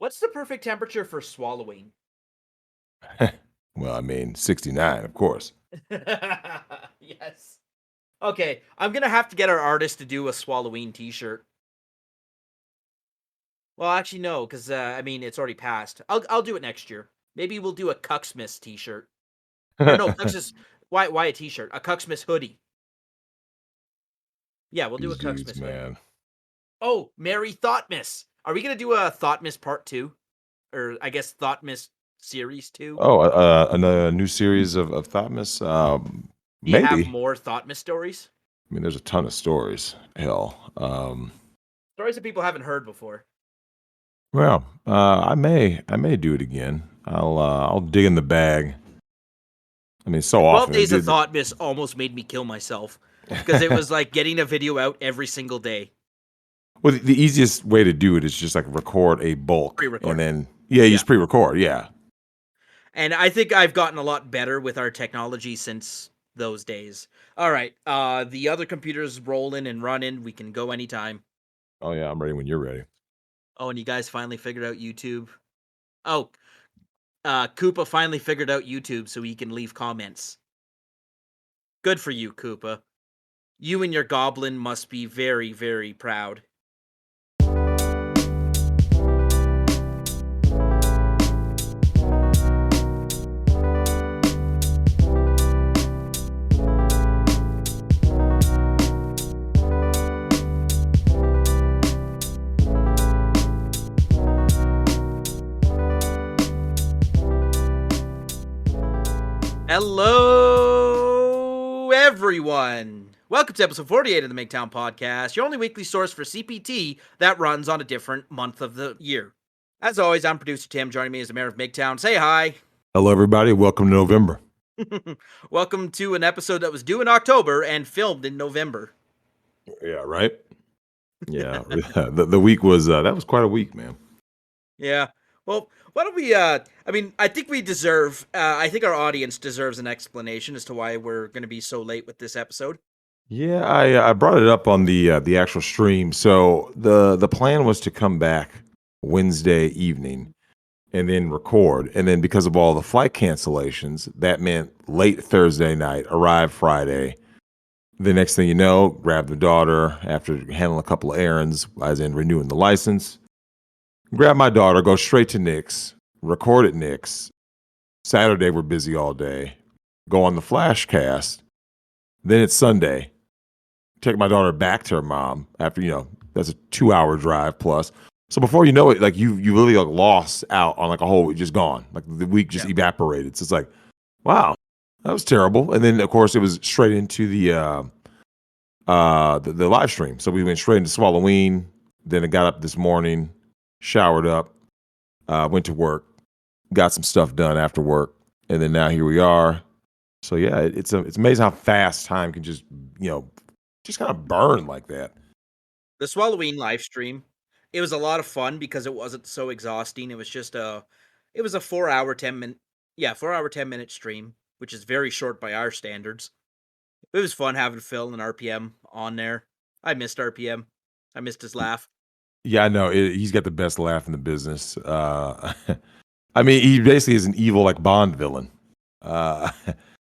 What's the perfect temperature for swallowing? Well, I mean, 69, of course. Yes. Okay, I'm gonna have to get our artist to do a Swalloween T-shirt. Well, actually, no, because I mean it's already passed. I'll do it next year. Maybe we'll do a Cucksmith T-shirt. Or no, Cucksmith. Why a T-shirt? A Cucksmith hoodie. Yeah, we'll do a These dudes, Cucksmith hoodie. man. Oh, Merry Thoughtmas. Are we gonna do a Thoughtmas Part 2? Or I guess Thoughtmas Series 2? Oh, another new series of Thomas. Do you have Maybe. more Thoughtmas stories? I mean, there's a ton of stories. Hell, Stories that people haven't heard before. well, I may do it again. I'll dig in the bag. I mean, so 12 often. Days of Thoughtmas almost made me kill myself because it was like getting a video out every single day. Well, the easiest way to do it is just like record a bulk, Pre-record. and then you just pre-record. Yeah. And I think I've gotten a lot better with our technology since those days. All right, the other computer's rolling and running. We can go anytime. Oh yeah, I'm ready when you're ready. Oh, and you guys finally figured out YouTube. Oh, Koopa finally figured out YouTube so he can leave comments. Good for you, Koopa. You and your goblin must be very, very proud. Hello, everyone. Welcome to episode 48 of the Migtown podcast, your only weekly source for CPT that runs on a different month of the year. As always, I'm producer Tim. Joining me is the mayor of Migtown. Say hi. Hello, everybody. Welcome to November. Welcome to an episode that was due in October and filmed in November. Yeah, right. Yeah, the week was that was quite a week, man. Yeah. Well, why don't we, I mean, I think we deserve, I think our audience deserves an explanation as to why we're going to be so late with this episode. Yeah, I brought it up on the actual stream. So the plan was to come back Wednesday evening and then record, and then because of all the flight cancellations, that meant late Thursday night, arrive Friday. The next thing you know, grab the daughter after handling a couple of errands, as in renewing the license. Grab my daughter, go straight to Nick's, record at Nick's. Saturday we're busy all day. Go on the Flashcast. Then it's Sunday. Take my daughter back to her mom after, that's a 2-hour drive plus. So before you know it, like you really like lost out on like a whole week, just gone. Like the week just evaporated. So it's like, wow, that was terrible. And then of course it was straight into the live stream. So we went straight into Swalloween. Then I got up this morning, showered up, went to work, got some stuff done after work, and then now here we are. So yeah, it's amazing how fast time can just just kind of burn like that. The Swalloween live stream, it was a lot of fun because it wasn't so exhausting. It was just it was a 4-hour 10-minute, 4-hour 10-minute stream, which is very short by our standards. It was fun having Phil and RPM on there. I missed RPM. I missed his laugh. Yeah, I know. He's got the best laugh in the business. I mean, he basically is an evil like Bond villain.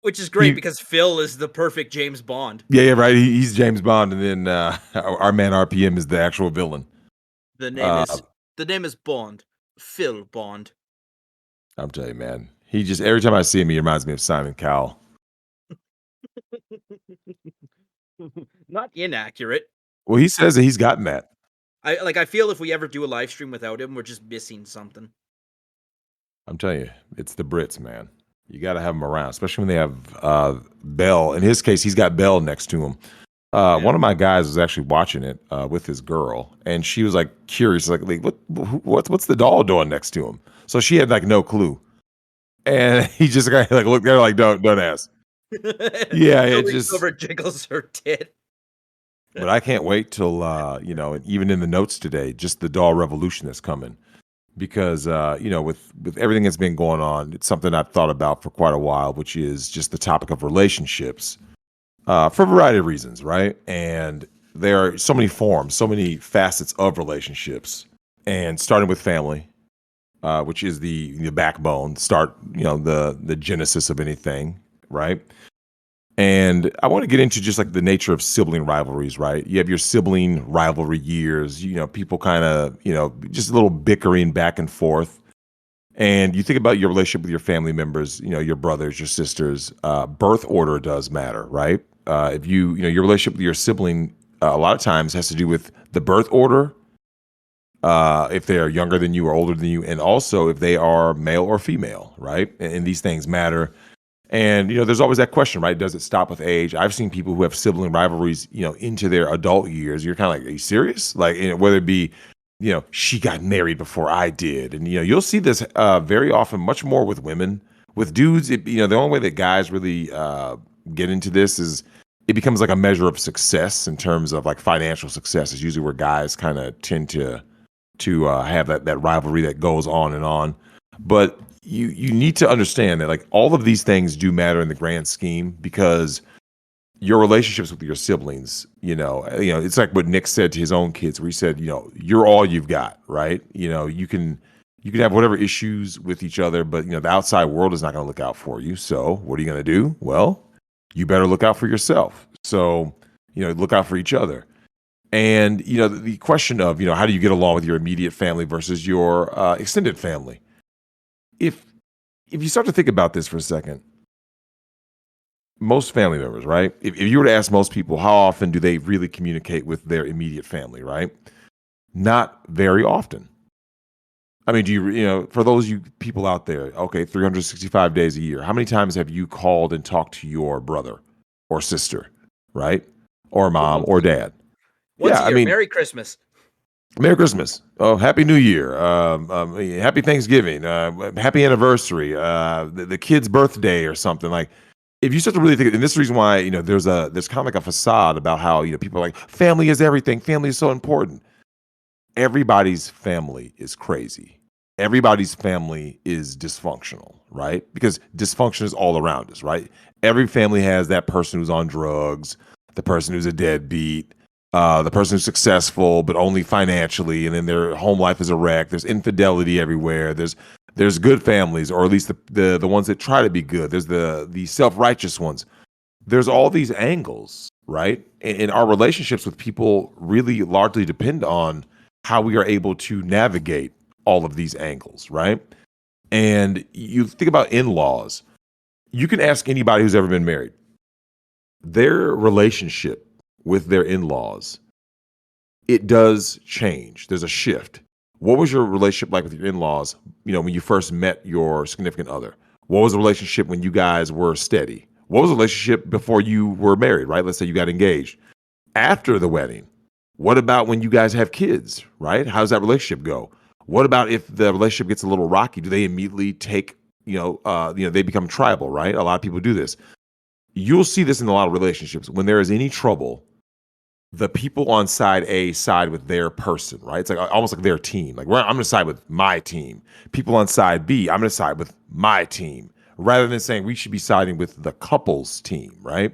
Which is great because Phil is the perfect James Bond. Yeah, right. He's James Bond, and then our man RPM is the actual villain. The name is Bond. Phil Bond. I'm telling you, man. He just every time I see him, he reminds me of Simon Cowell. Not inaccurate. Well, he says that he's gotten that. I feel if we ever do a live stream without him, we're just missing something. I'm telling you, it's the Brits, man. You got to have them around, especially when they have Bell. In his case, he's got Bell next to him. One of my guys was actually watching it with his girl, and she was like curious, like what's the doll doing next to him? So she had like no clue, and he just like looked at her like don't ask. Yeah, it just over jiggles her tit. But I can't wait till even in the notes today, just the doll revolution that's coming. Because with everything that's been going on, it's something I've thought about for quite a while, which is just the topic of relationships, for a variety of reasons, right? And there are so many forms, so many facets of relationships, and starting with family, which is the backbone, start, the genesis of anything, right? And I want to get into just like the nature of sibling rivalries, right? You have your sibling rivalry years, people kind of, just a little bickering back and forth. And you think about your relationship with your family members, your brothers, your sisters, birth order does matter, right? If your relationship with your sibling a lot of times has to do with the birth order, if they are younger than you or older than you, and also if they are male or female, right? And these things matter. And there's always that question, right? Does it stop with age? I've seen people who have sibling rivalries, into their adult years. You're kind of like, are you serious? Like, whether it be, she got married before I did, and you'll see this very often, much more with women. With dudes, the only way that guys really get into this is it becomes like a measure of success in terms of like financial success. Is usually where guys kind of tend to have that rivalry that goes on and on. But you need to understand that like all of these things do matter in the grand scheme because your relationships with your siblings, it's like what Nick said to his own kids, where he said, you're all you've got, right? You can have whatever issues with each other, but the outside world is not going to look out for you. So what are you going to do? Well, you better look out for yourself. So look out for each other. And the question of how do you get along with your immediate family versus your extended family? If you start to think about this for a second, most family members, right? If you were to ask most people how often do they really communicate with their immediate family, right? Not very often. I mean, do for those you people out there, okay, 365 days a year, how many times have you called and talked to your brother or sister, right? Or mom Once or a year. dad? Once Yeah, a I year. mean, Merry Christmas. Merry Christmas. Oh, Happy New Year. Happy Thanksgiving. Happy anniversary. The kid's birthday or something. Like, if you start to really think, and this is the reason why there's kind of like a facade about how people are like family is everything. Family is so important. Everybody's family is crazy. Everybody's family is dysfunctional, right? Because dysfunction is all around us, right? Every family has that person who's on drugs, the person who's a deadbeat, the person who's successful but only financially, and then their home life is a wreck. There's infidelity everywhere. There's good families, or at least the ones that try to be good. There's the self-righteous ones. There's all these angles, right? And our relationships with people really largely depend on how we are able to navigate all of these angles, right? And you think about in-laws. You can ask anybody who's ever been married. Their relationship with their in-laws, it does change. There's a shift. What was your relationship like with your in-laws, when you first met your significant other? What was the relationship when you guys were steady? What was the relationship before you were married, right? Let's say you got engaged. After the wedding, what about when you guys have kids, right? How does that relationship go? What about if the relationship gets a little rocky? Do they immediately take, they become tribal, right? A lot of people do this. You'll see this in a lot of relationships. When there is any trouble, the people on side A side with their person, right? It's like almost like their team. Like, I'm going to side with my team. People on side B, I'm going to side with my team, rather than saying we should be siding with the couple's team, right?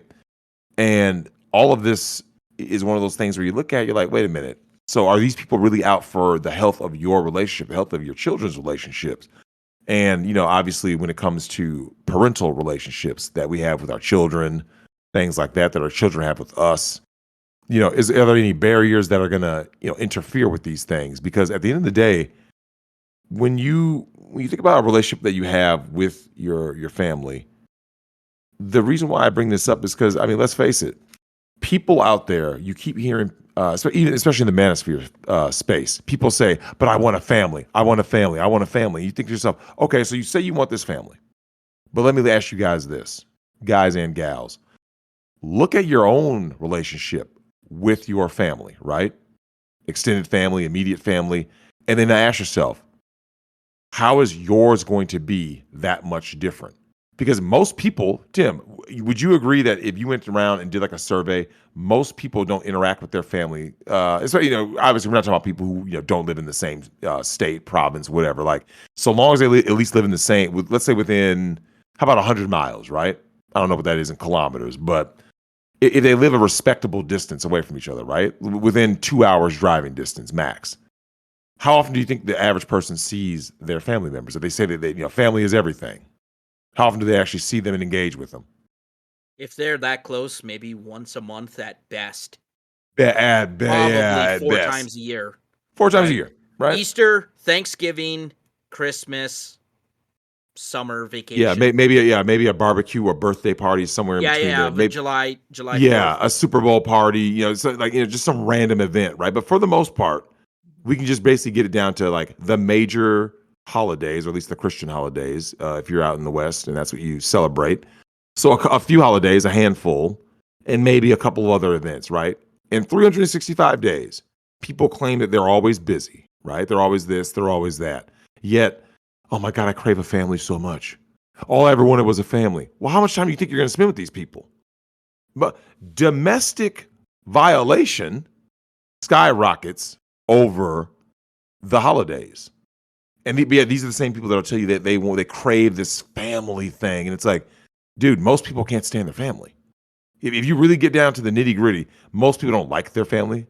And all of this is one of those things where you look at it, you're like, wait a minute. So are these people really out for the health of your relationship, the health of your children's relationships? And, obviously when it comes to parental relationships that we have with our children, things like that our children have with us, are there any barriers that are going to, interfere with these things? Because at the end of the day, when you think about a relationship that you have with your family, the reason why I bring this up is because, I mean, let's face it, people out there, you keep hearing, especially in the manosphere space, people say, but I want a family. I want a family. I want a family. You think to yourself, okay, so you say you want this family. But let me ask you guys this, guys and gals. Look at your own relationship with your family, right? Extended family, immediate family. And then ask yourself, how is yours going to be that much different? Because most people, Tim, would you agree that if you went around and did like a survey, most people don't interact with their family? So obviously we're not talking about people who don't live in the same state, province, whatever. Like, so long as they at least live in the same, let's say within, how about 100 miles, right? I don't know what that is in kilometers, but if they live a respectable distance away from each other, right? Within 2 hours driving distance max. How often do you think the average person sees their family members? If they say that family is everything, how often do they actually see them and engage with them? If they're that close, maybe once a month at best. Yeah, Probably at 4 best. times a year, 4 times a right? year, right? Easter, Thanksgiving, Christmas, summer Yeah, vacation. maybe a barbecue or birthday party somewhere in Yeah, between yeah, there. but Maybe July yeah, 4th. a Super Bowl party, so like just some random event, right? But for the most part, we can just basically get it down to like the major holidays, or at least the Christian holidays, if you're out in the West and that's what you celebrate. So a few holidays, a handful, and maybe a couple of other events, right? In 365 days, people claim that they're always busy, right? They're always this, they're always that. Yet, oh my God, I crave a family so much. All I ever wanted was a family. Well, how much time do you think you're going to spend with these people? But domestic violation skyrockets over the holidays. And yeah, these are the same people that'll tell you that they crave this family thing. And it's like, dude, most people can't stand their family. If you really get down to the nitty gritty, most people don't like their family.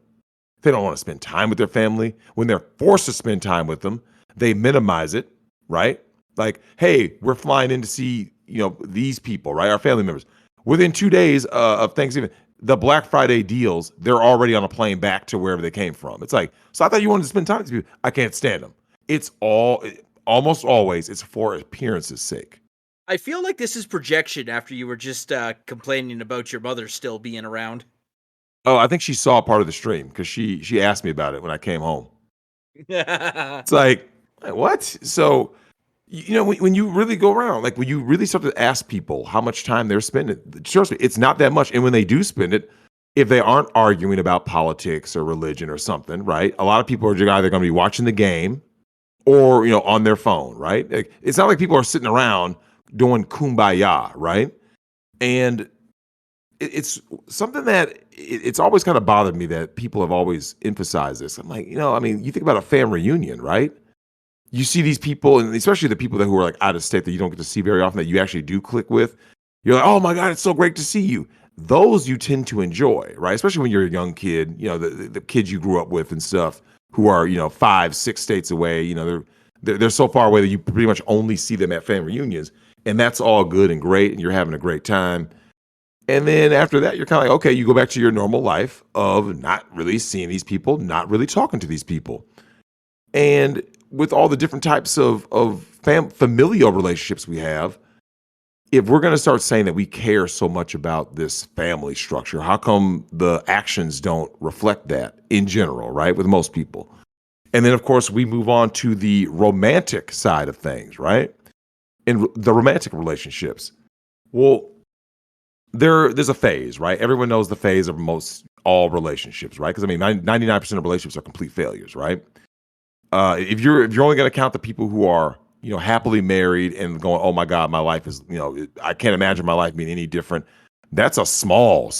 They don't want to spend time with their family. When they're forced to spend time with them, they minimize it, right? Like, hey, we're flying in to see, these people, right? Our family members. Within 2 days of Thanksgiving, the Black Friday deals, they're already on a plane back to wherever they came from. It's like, so I thought you wanted to spend time with these people. I can't stand them. It's almost always, it's for appearance's sake. I feel like this is projection after you were just, complaining about your mother still being around. Oh, I think she saw part of the stream because she asked me about it when I came home. It's like, what? So, when you really go around, like when you really start to ask people how much time they're spending, trust me, it's not that much. And when they do spend it, if they aren't arguing about politics or religion or something, right? A lot of people are just either going to be watching the game or, on their phone, right? Like, it's not like people are sitting around doing kumbaya, right? And it's something that it's always kind of bothered me that people have always emphasized this. I'm like, I mean, you think about a family reunion, right? You see these people, and especially the people who are like out of state that you don't get to see very often, that you actually do click with. You're like, oh my God, it's so great to see you. Those you tend to enjoy, right? Especially when you're a young kid, the kids you grew up with and stuff who are, 5, 6 states away, they're so far away that you pretty much only see them at family reunions. And that's all good and great, and you're having a great time. And then after that, you're kind of like, okay, you go back to your normal life of not really seeing these people, not really talking to these people. And with all the different types of familial relationships we have, if we're going to start saying that we care so much about this family structure, how come the actions don't reflect that in general, right? With most people. And then, of course, we move on to the romantic side of things, right? In the romantic relationships. Well, there's a phase, right? Everyone knows the phase of most all relationships, right? Because I mean, 99% of relationships are complete failures, right? If you're only going to count the people who are happily married and going, oh my God, my life is I can't imagine my life being any different. That's a small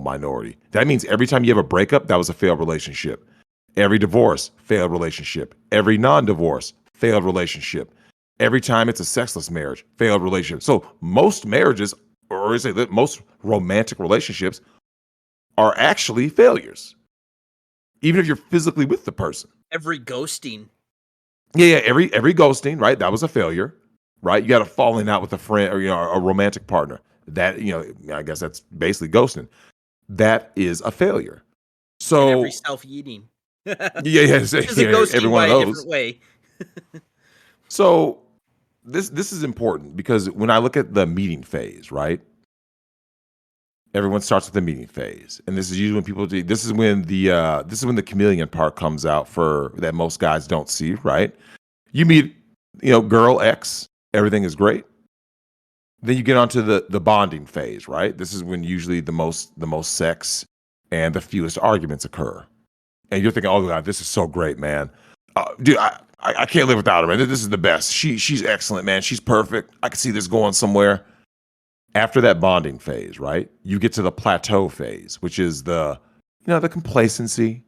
minority. That means every time you have a breakup, that was a failed relationship. Every divorce, failed relationship. Every non-divorce, failed relationship. Every time it's a sexless marriage, failed relationship. So most marriages, or is it that most romantic relationships, are actually failures, even if you're physically with the person. Every ghosting. Yeah. Every ghosting, right? That was a failure, right? You got a falling out with a friend or a romantic partner. That I guess that's basically ghosting. That is a failure. And every So self-eating. yeah, Which is a every ghosting one by of a different those. way. So this is important because when I look at the meeting phase, right? Everyone starts with the meeting phase, and this is usually when people do. This is when the chameleon part comes out for that most guys don't see, right? You meet, girl X, everything is great. Then you get onto the bonding phase, right? This is when usually the most sex and the fewest arguments occur. And you're thinking, oh God, this is so great, man. Dude, I can't live without her, man. This is the best. She's excellent, man. She's perfect. I can see this going somewhere. After that bonding phase, right? You get to the plateau phase, which is the complacency.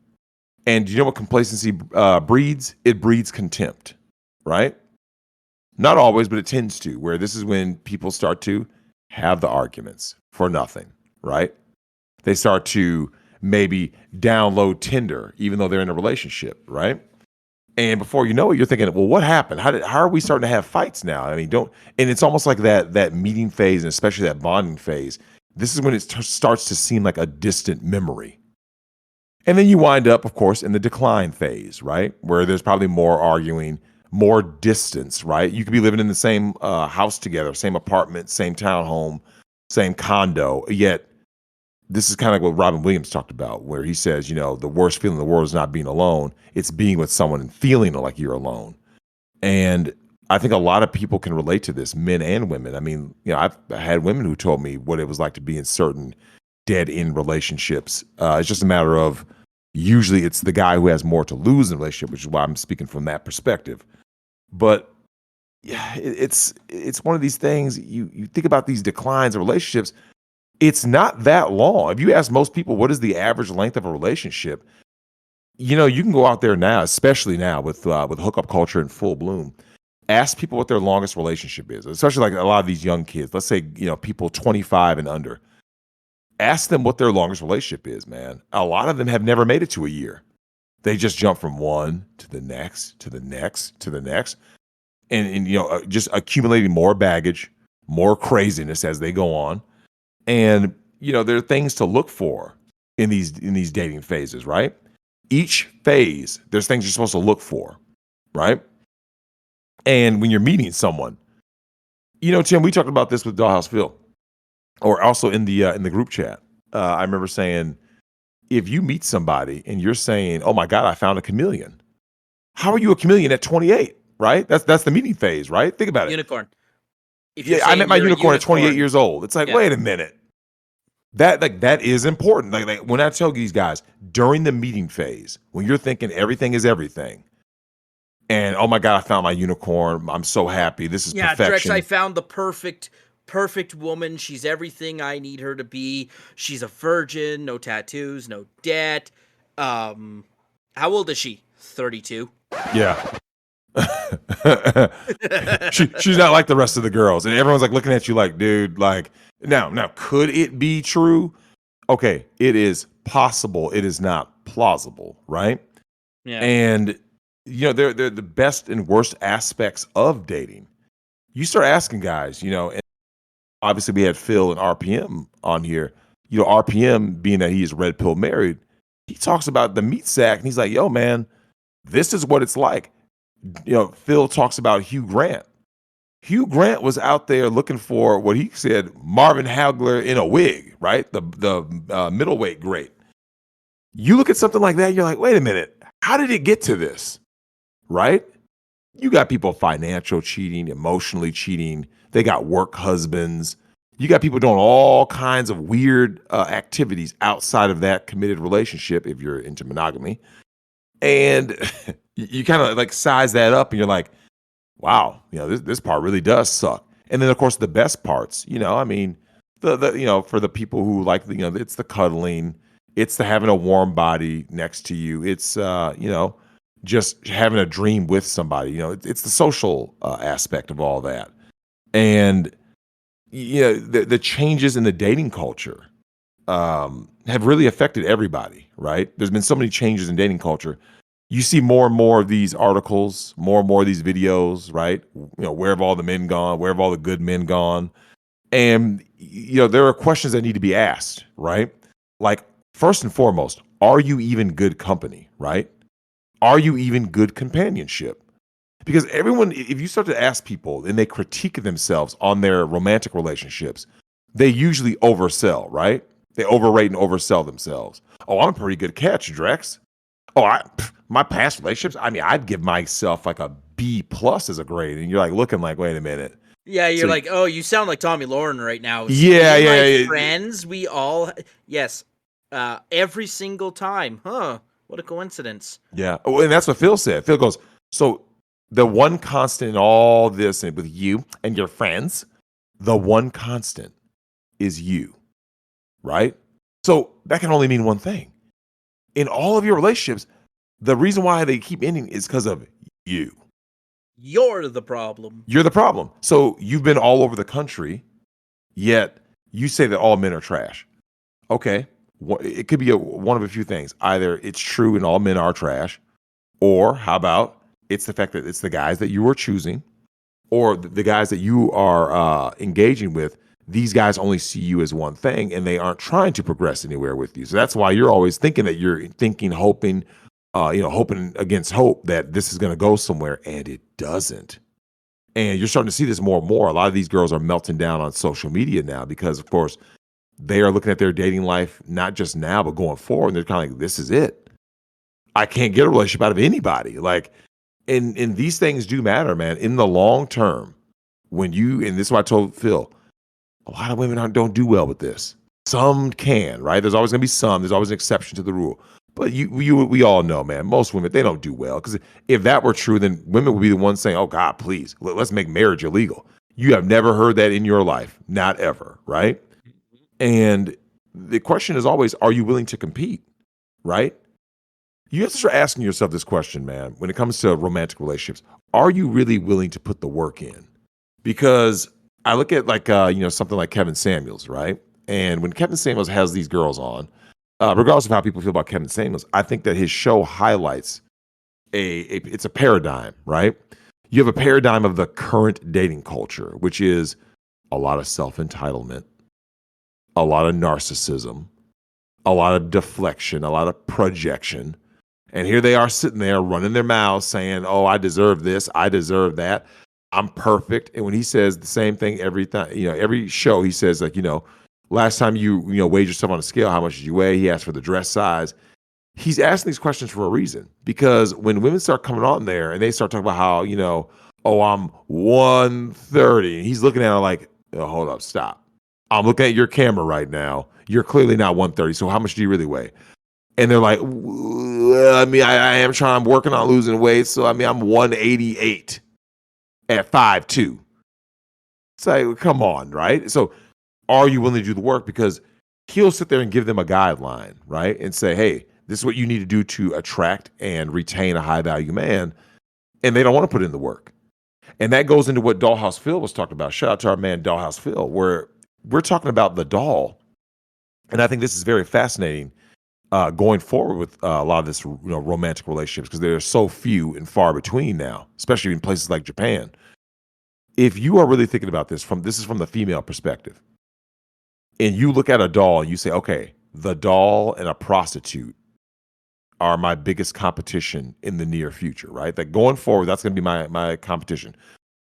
And you know what complacency breeds? It breeds contempt, right? Not always, but it tends to, where this is when people start to have the arguments for nothing, right? They start to maybe download Tinder, even though they're in a relationship, right? And before you know it, you're thinking, well, what happened? How are we starting to have fights now? I mean, don't and it's almost like that meeting phase and especially that bonding phase. This is when it starts to seem like a distant memory. And then you wind up, of course, in the decline phase, right? Where there's probably more arguing, more distance, right? You could be living in the same house together, same apartment, same townhome, same condo. Yet, this is kind of like what Robin Williams talked about, where he says, the worst feeling in the world is not being alone, it's being with someone and feeling like you're alone. And I think a lot of people can relate to this, men and women. I mean, I've had women who told me what it was like to be in certain dead end relationships. It's just a matter of usually it's the guy who has more to lose in a relationship, which is why I'm speaking from that perspective. But yeah, it's one of these things. You think about these declines of relationships. It's not that long. If you ask most people, what is the average length of a relationship? You can go out there now, especially now with hookup culture in full bloom. Ask people what their longest relationship is, especially like a lot of these young kids. Let's say people 25 and under. Ask them what their longest relationship is, man. A lot of them have never made it to a year. They just jump from one to the next, to the next, to the next, and just accumulating more baggage, more craziness as they go on. And there are things to look for in these dating phases, right? Each phase, there's things you're supposed to look for, right? And when you're meeting someone, Tim, we talked about this with Dollhouse Phil, or also in the group chat. I remember saying, if you meet somebody and you're saying, "Oh my God, I found a chameleon," how are you a chameleon at 28? Right? That's the meeting phase, right? Think about it. Unicorn. If you're Yeah, I met saying my you're a unicorn at 28 unicorn, years old. It's like, yeah. wait a minute. That is important. Like when I tell these guys during the meeting phase, when you're thinking everything is everything, and oh my God, I found my unicorn. I'm so happy. This is Yeah, Drex, I perfection. found the perfect woman. She's everything I need her to be. She's a virgin, no tattoos, no debt. Um how old is she? 32. Yeah. She's not like the rest of the girls. And everyone's like looking at you like, dude, like now could it be true? Okay, it is possible. It is not plausible, right? Yeah. And they're the best and worst aspects of dating. You start asking guys, and obviously we had Phil and RPM on here. RPM being that he is red pill married, he talks about the meat sack and he's like, yo, man, this is what it's like. Phil talks about Hugh Grant. Hugh Grant was out there looking for what he said Marvin Hagler in a wig, right? The middleweight great. You look at something like that, you're like, wait a minute, how did it get to this? Right? You got people financial cheating, emotionally cheating. They got work husbands. You got people doing all kinds of weird activities outside of that committed relationship if you're into monogamy. And you kind of like size that up and you're like, wow, this part really does suck. And then of course the best parts, I mean, the for the people who like it's the cuddling, it's the having a warm body next to you, it's just having a dream with somebody, it's the social aspect of all that. And the changes in the dating culture have really affected everybody, right? There's been so many changes in dating culture. You see more and more of these articles, more and more of these videos, right? Where have all the men gone? Where have all the good men gone? And there are questions that need to be asked, right? Like first and foremost, are you even good company, right? Are you even good companionship? Because everyone, if you start to ask people and they critique themselves on their romantic relationships, they usually oversell, right? They overrate and oversell themselves. Oh, I'm a pretty good catch, Drex. Oh, my past relationships, I mean, I'd give myself like a B plus as a grade. And you're like looking like, wait a minute. Yeah, you're So like, "Oh, you sound like Tommy Lauren right now." Me yeah, and my yeah, yeah. friends, we all yes, every single time. Huh. What a coincidence. Yeah. Oh, and that's what Phil said. Phil goes, so the one constant in all this and with you and your friends, the one constant is you, right? So that can only mean one thing. In all of your relationships, the reason why they keep ending is because of you. You're the problem. You're the problem. So you've been all over the country, yet you say that all men are trash. Okay. It could be one of a few things. Either it's true and all men are trash, or how about It's the fact that it's the guys that you are choosing, or the guys that you are engaging with. These guys only see you as one thing, and they aren't trying to progress anywhere with you. So that's why you're always thinking that you're thinking, hoping, hoping against hope that this is going to go somewhere, and it doesn't. And you're starting to see this more and more. A lot of these girls are melting down on social media now because, of course, they are looking at their dating life not just now but going forward. And they're kind of like, "This is it. I can't get a relationship out of anybody." Like, and these things do matter, man. In the long term, when you and this is what I told Phil, a lot of women don't do well with this. Some can, right? There's always gonna be some. There's always an exception to the rule. But we all know, man. Most women they don't do well because if that were true, then women would be the ones saying, "Oh God, please, let's make marriage illegal." You have never heard that in your life, not ever, right? And the question is always, are you willing to compete, right? You have to start asking yourself this question, man, when it comes to romantic relationships. Are you really willing to put the work in? Because I look at like something like Kevin Samuels, right? And when Kevin Samuels has these girls on, regardless of how people feel about Kevin Samuels, I think that his show highlights it's a paradigm, right? You have a paradigm of the current dating culture, which is a lot of self-entitlement, a lot of narcissism, a lot of deflection, a lot of projection. And here they are sitting there running their mouths saying, "Oh, I deserve this. I deserve that. I'm perfect." And when he says the same thing every time, every show, he says, like, last time you weighed yourself on a scale, how much did you weigh? He asked for the dress size. He's asking these questions for a reason because when women start coming on there and they start talking about how, "Oh, I'm 130," and he's looking at her like, "Oh, hold up, stop. I'm looking at your camera right now. You're clearly not 130. So how much do you really weigh?" And they're like, "Well, I mean, I am trying, I'm working on losing weight. So, I mean, I'm 188 at 5'2". It's like, come on, right? So, are you willing to do the work? Because he'll sit there and give them a guideline, right? And say, "Hey, this is what you need to do to attract and retain a high value man." And they don't want to put in the work. And that goes into what Dollhouse Phil was talking about. Shout out to our man, Dollhouse Phil, where we're talking about the doll. And I think this is very fascinating going forward with a lot of this, romantic relationships because there are so few and far between now, especially in places like Japan. If you are really thinking about this is from the female perspective, and you look at a doll and you say, "Okay, the doll and a prostitute are my biggest competition in the near future," right? That going forward, that's going to be my competition.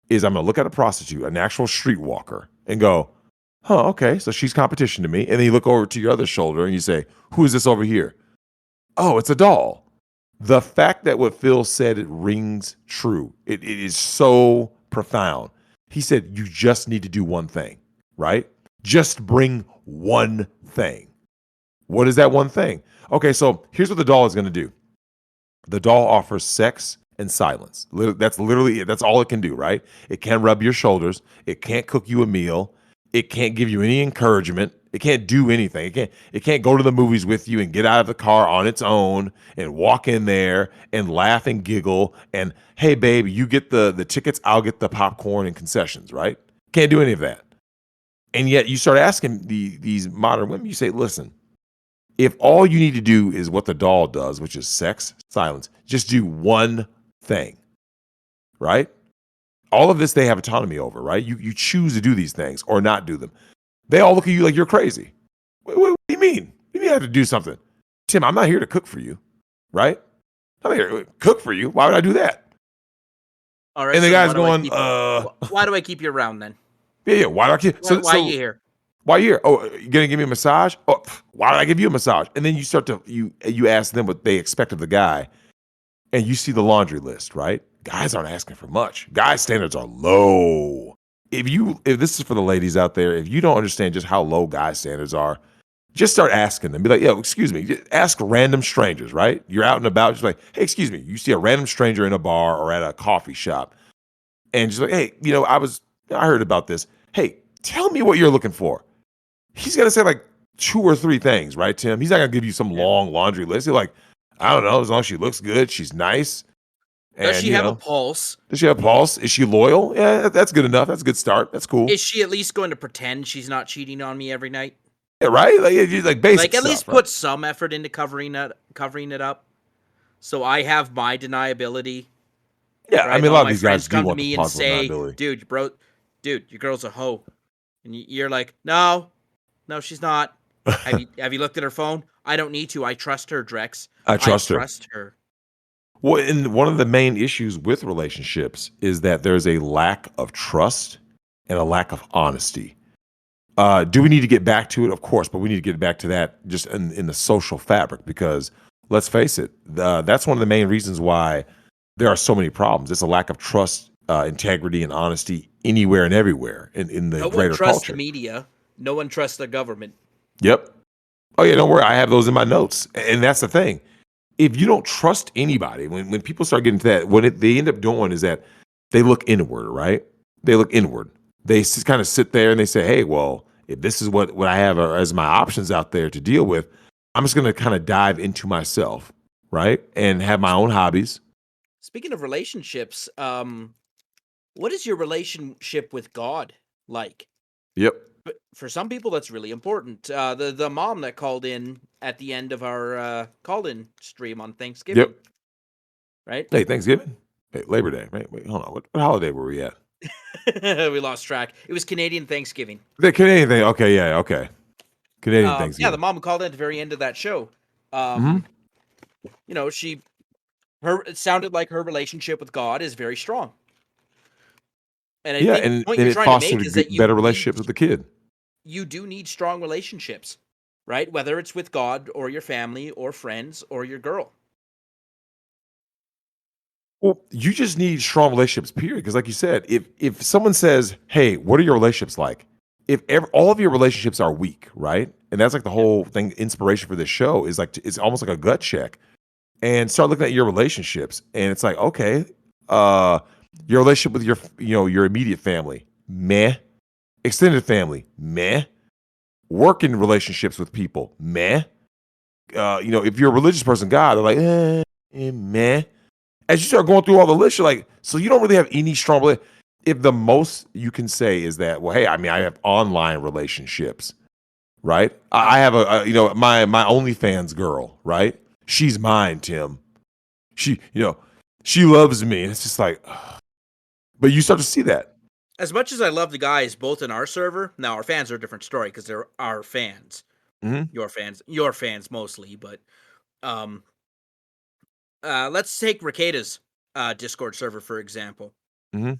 Is I'm going to look at a prostitute, an actual streetwalker, and go, "Huh, okay, so she's competition to me." And then you look over to your other shoulder and you say, "Who is this over here?" "Oh, it's a doll." The fact that what Phil said, it rings true. It is so profound. He said, "You just need to do one thing," right? Just bring one thing. What is that one thing? Okay, so here's what the doll is going to do. The doll offers sex and silence. That's literally it. That's all it can do, right? It can't rub your shoulders. It can't cook you a meal. It can't give you any encouragement. It can't do anything. It can't go to the movies with you and get out of the car on its own and walk in there and laugh and giggle and, "Hey babe, you get the tickets, I'll get the popcorn and concessions," right? Can't do any of that. And yet you start asking these modern women, you say, "Listen, if all you need to do is what the doll does, which is sex, silence, just do one thing," right? All of this they have autonomy over, right? You choose to do these things or not do them. They all look at you like you're crazy. What do you mean? You mean I have to do something? Tim, I'm not here to cook for you, right? I'm not here to cook for you. Why would I do that? All right, And the so then guy's going, why do I keep you around then? yeah, yeah. Why do I keep Why are you here? why you here? Oh, you gonna give me a massage? Oh, why did I give you a massage? And then you start to you ask them what they expect of the guy, and you see the laundry list, right? Guys aren't asking for much. Guys' standards are low. If this is for the ladies out there, if you don't understand just how low guys' standards are, just start asking them. Be like, "Yo, excuse me." Just ask random strangers, right? You're out and about, just like, "Hey, excuse me." You see a random stranger in a bar or at a coffee shop, and just like, "Hey, I heard about this. Hey, tell me what you're looking for." He's gonna say like two or three things, right, Tim? He's not gonna give you some Yeah. long laundry list. He's like, "I don't know, as long as she looks good, she's nice, Does and she have a pulse? does she have a pulse? Is she loyal? Yeah, that's good enough. That's a good start. That's cool." Is she at least going to pretend she's not cheating on me every night? Yeah, right? Like, like basic Like, at stuff, least right? put some effort into covering it up, so I have my deniability. Yeah, I right? mean, a All lot of my these guys friends do come to want the me and plausible say, deniability. dude, your girl's a hoe." And you're like, "No, no, she's not. Have you looked at her phone? I don't need to. I trust her, Drex. I I trust her. trust her." Well, and one of the main issues with relationships is that there's a lack of trust and a lack of honesty. Do we need to get back to it? Of course, but we need to get back to that just in the social fabric because let's face it, that's one of the main reasons why there are so many problems. It's a lack of trust, integrity, and honesty anywhere and everywhere in the No one greater trusts the culture. media. No one trusts the government. Yep. Oh yeah, don't worry. I have those in my notes, and that's the thing. If you don't trust anybody, when people start getting to that, they end up doing is that they look inward, right? They look inward. They kind of sit there and they say, "Hey, well, if this is what I have as my options out there to deal with, I'm just going to kind of dive into myself, right, and have my own hobbies." Speaking of relationships, what is your relationship with God like? Yep. But for some people, that's really important. The mom that called in at the end of our called in stream on Yep. Thanksgiving, right? Hey, Thanksgiving. Hey, Labor Day. Wait, hold on. What holiday were we at? We lost track. It was Canadian Thanksgiving. The Canadian thing. Okay, yeah, okay. Canadian Yeah, the Thanksgiving. mom who called in at the very end of that show. Hmm. Um, she it sounded like her relationship with God is very strong. And I Yeah, think the and point and you're it trying to fostered make a is that better relationships with the kid. you do need strong relationships, right? Whether it's with God or your family or friends or your girl. Well, you just need strong relationships, period. Because, like you said, if someone says, "Hey, what are your relationships like?" If all of your relationships are weak, right, and that's like the Yep. whole thing. Inspiration for this show is like it's almost like a gut check, and start looking at your relationships, and it's like, okay, uh, your relationship with your immediate family, meh, extended family, meh, working relationships with people, meh. If you're a religious person, God, they're like, meh. As you start going through all the list, you're like, so you don't really have any strong. If the most you can say is that, well, hey, I mean, I have online relationships, right? I Uh-huh. have my OnlyFans girl, right? She's mine, Tim. She, she loves me. And it's just like, but you start to see that. As much as I love the guys both in our server, now our fans are a different story because they're our fans. Hmm. Your fans mostly, but um let's take Ricada's Discord server for example. Hmm.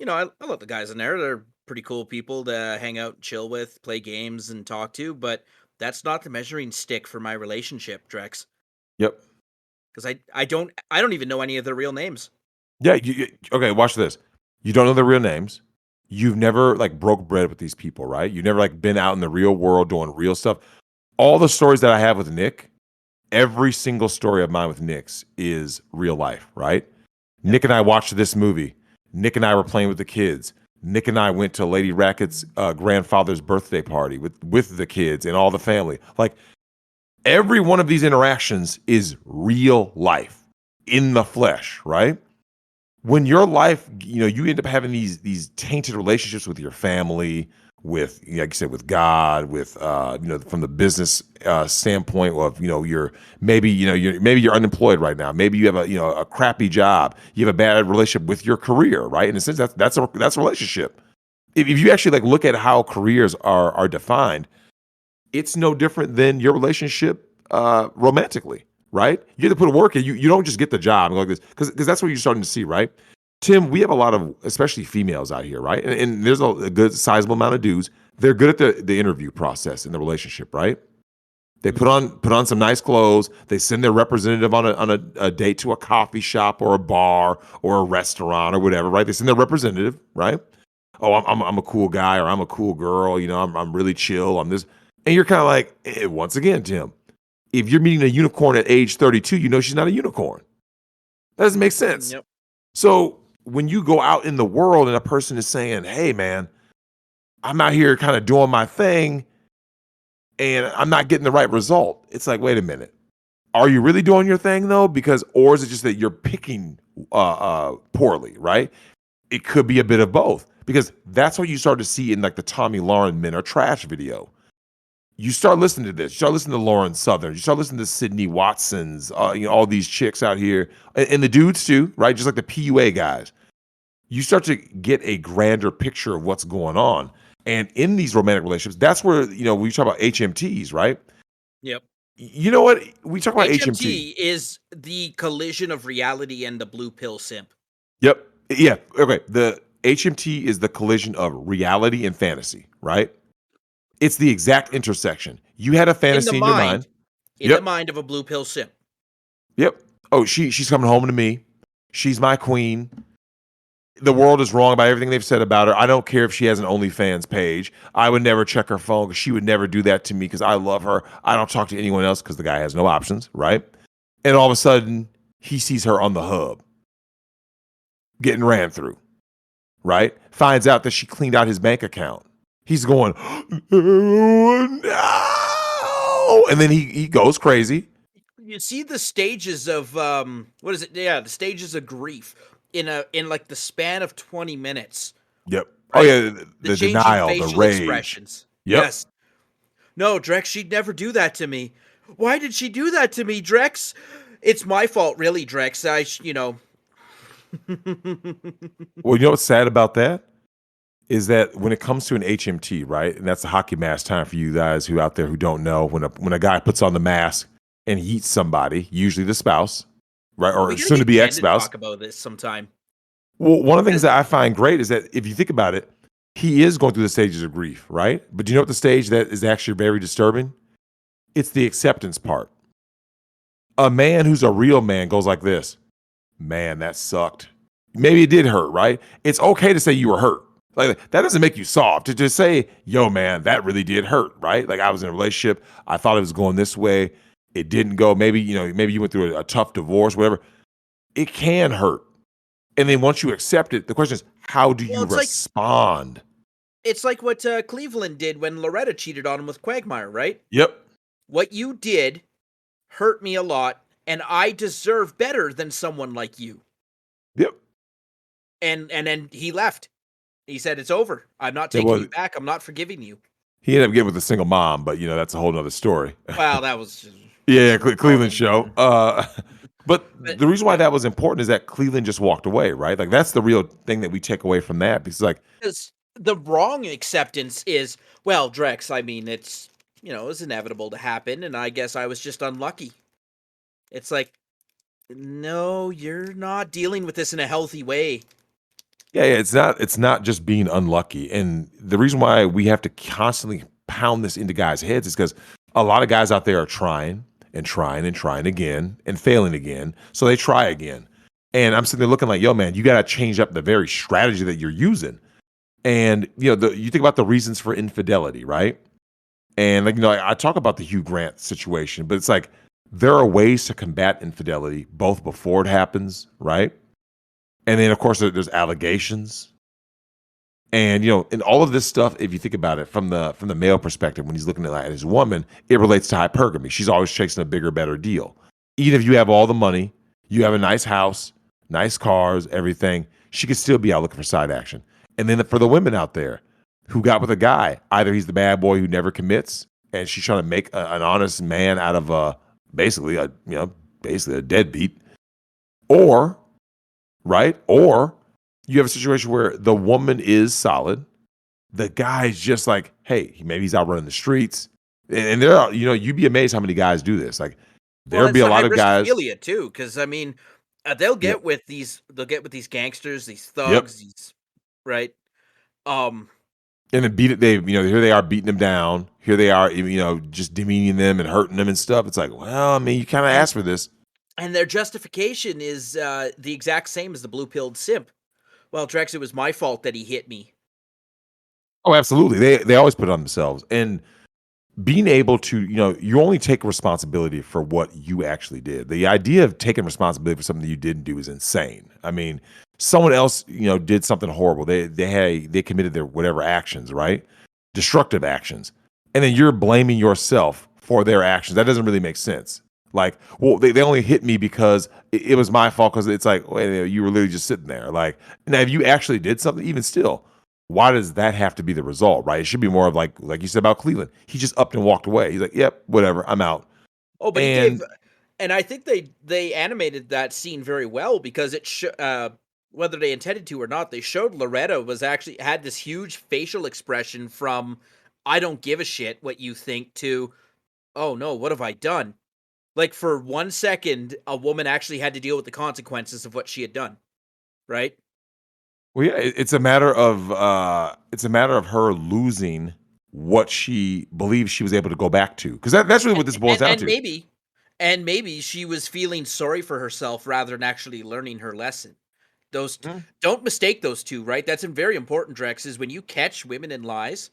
I love the guys in there. They're pretty cool people to hang out, chill with, play games, and talk to. But that's not the measuring stick for my relationship, Drex. Yep. Because I don't even know any of their real names. Yeah. Okay. Watch this. You don't know their real names. You've never like broke bread with these people, right? You've never like been out in the real world doing real stuff. All the stories that I have with Nick, every single story of mine with Nick's is real life, right? Yep. Nick and I watched this movie. Nick and I were playing with the kids. Nick and I went to Lady Racket's grandfather's birthday party with the kids and all the family. Like every one of these interactions is real life in the flesh, right? When your life, you end up having these tainted relationships with your family, with like you said, with God, with from the business standpoint of you're maybe you're unemployed right now, maybe you have a crappy job, you have a bad relationship with your career, right? In a sense, that's a relationship. If you actually like look at how careers are defined, it's no different than your relationship romantically, right? You have to put work in. You don't just get the job and go like this because that's what you're starting to see, right? Tim, we have a lot of especially females out here, right? And there's a good sizable amount of dudes. They're good at the interview process in the relationship, right? They put Mhm. on some nice clothes. They send their representative on a date to a coffee shop or a bar or a restaurant or whatever, right? They send their representative, right? Oh, I'm a cool guy or I'm a cool girl. I'm really chill. I'm this, and you're kind of like, once again, Tim, if you're meeting a unicorn at age 32, you know she's not a unicorn. That doesn't make sense. Yep. So when you go out in the world and a person is saying, "Hey, man, I'm out here kind of doing my thing and I'm not getting the right result," it's like, wait a minute, are you really doing your thing though? Because or is it just that you're picking poorly, right? It could be a bit of both because that's what you start to see in like the Tommy Lauren Men Are Trash video. You start listening to this. You start listening to Lauren Southern. You start listening to Sydney Watson's. All these chicks out here, and the dudes too, right? Just like the PUA guys. You start to get a grander picture of what's going on. And in these romantic relationships, that's where we talk about HMTs, right? Yep. You know what? We talk about HMT. HMT is the collision of reality and the blue pill simp. Yep. Yeah. Okay. The HMT is the collision of reality and fantasy, right? It's the exact intersection. You had a In the fantasy in your mind. mind in the Yep. mind of a blue pill simp. Yep. Oh, she's coming home to me. She's my queen. The world is wrong about everything they've said about her. I don't care if she has an OnlyFans page. I would never check her phone because she would never do that to me because I love her. I don't talk to anyone else because the guy has no options, right? And all of a sudden, he sees her on the hub getting ran through, right? Finds out that she cleaned out his bank account. He's going, oh, no. And then he goes crazy. You see the stages of what is it? Yeah, the stages of grief in like the span of 20 minutes, Yep. Oh, right? yeah. The The changing denial, the facial rage. expressions. Yep. Yes. No, Drex, she'd never do that to me. Why did she do that to me, Drex? It's my fault, really, Drex. Well, you know what's sad about that? Is that when it comes to an HMT, right? And that's the hockey mask time for you guys who out there who don't know. When a guy puts on the mask and he eats somebody, usually the spouse, right, We or gotta soon to get be Jen ex to spouse. talk about this sometime. Well, one of the things 'Cause that I find great is that if you think about it, he is going through the stages of grief, right? But do you know what the stage that is actually very disturbing? It's the acceptance part. A man who's a real man goes like this: man, that sucked. Maybe it did hurt, right? It's okay to say you were hurt. Like that doesn't make you soft. To just say, yo, man, that really did hurt, right? Like I was in a relationship. I thought it was going this way. It didn't go. Maybe, maybe you went through a tough divorce, whatever. It can hurt. And then once you accept it, the question is, how do well, you respond? it's like what Cleveland did when Loretta cheated on him with Quagmire, right? Yep. What you did hurt me a lot, and I deserve better than someone like you. Yep. And then he left. He said, "It's over. I'm not Yeah, taking well, you back. I'm not forgiving you." he ended up getting with a single mom, but that's a whole nother story. Well, that was just Yeah, thrown Cleveland in show. there. But But the reason why yeah, that was important is that Cleveland just walked away, right? Like that's the real thing that we take away from that. Because like, because the wrong acceptance is, well, Drex. I mean, it's inevitable to happen, and I guess I was just unlucky. It's like, no, you're not dealing with this in a healthy way. yeah, it's not just being unlucky. And the reason why we have to constantly pound this into guys' heads is because a lot of guys out there are trying and trying and trying again and failing again. So they try again. And I'm sitting there looking like, yo, man, you gotta change up the very strategy that you're using. And you think about the reasons for infidelity, right? And like, I talk about the Hugh Grant situation, but it's like there are ways to combat infidelity both before it happens, right? And then of course there's allegations. And and all of this stuff, if you think about it from the male perspective, when he's looking at his woman, it relates to hypergamy. She's always chasing a bigger, better deal. Even if you have all the money, you have a nice house, nice cars, everything, she could still be out looking for side action. And then for the women out there who got with a guy, either he's the bad boy who never commits, and she's trying to make an honest man out of basically a deadbeat, or right, or you have a situation where the woman is solid. The guy's just like, hey, maybe he's out running the streets. And there are, you'd be amazed how many guys do this. Like, Well, there'd be it's a the high lot of risk guys. affiliate too, because I mean, they'll Yep. get with these gangsters, these Yep. thugs, these right. Um, And then beat it. Here they are beating them down. Here they are, just demeaning them and hurting them and stuff. It's like, well, I mean, you kind of and asked for this. and their justification is the exact same as the blue pilled simp. Well, Drex, it was my fault that he hit me. Oh, absolutely. They always put it on themselves. And being able to, you only take responsibility for what you actually did. The idea of taking responsibility for something that you didn't do is insane. I mean, someone else, did something horrible. They committed their whatever actions, right? Destructive actions. And then you're blaming yourself for their actions. That doesn't really make sense. Like, well, they only hit me because it was my fault because it's like, wait, you were literally just sitting there. Like, now if you actually did something, even still, Why does that have to be the result, right? It should be more of like you said about Cleveland. He just upped and walked away. He's like, "Yep, whatever, I'm out." Oh, but he gave And and I think they animated that scene very well because whether they intended to or not, they showed Loretta was actually had this huge facial expression from "I don't give a shit what you think" to "Oh no, what have I done?" Like for 1 second, a woman actually had to deal with the consequences of what she had done, right? well, yeah, it's a matter of her losing what she believes she was able to go back to, because that's really And what this boils down and to. maybe she was feeling sorry for herself rather than actually learning her lesson. Those t Mhm. Don't mistake those 2, right? That's a very important, Drex, is when you catch women in lies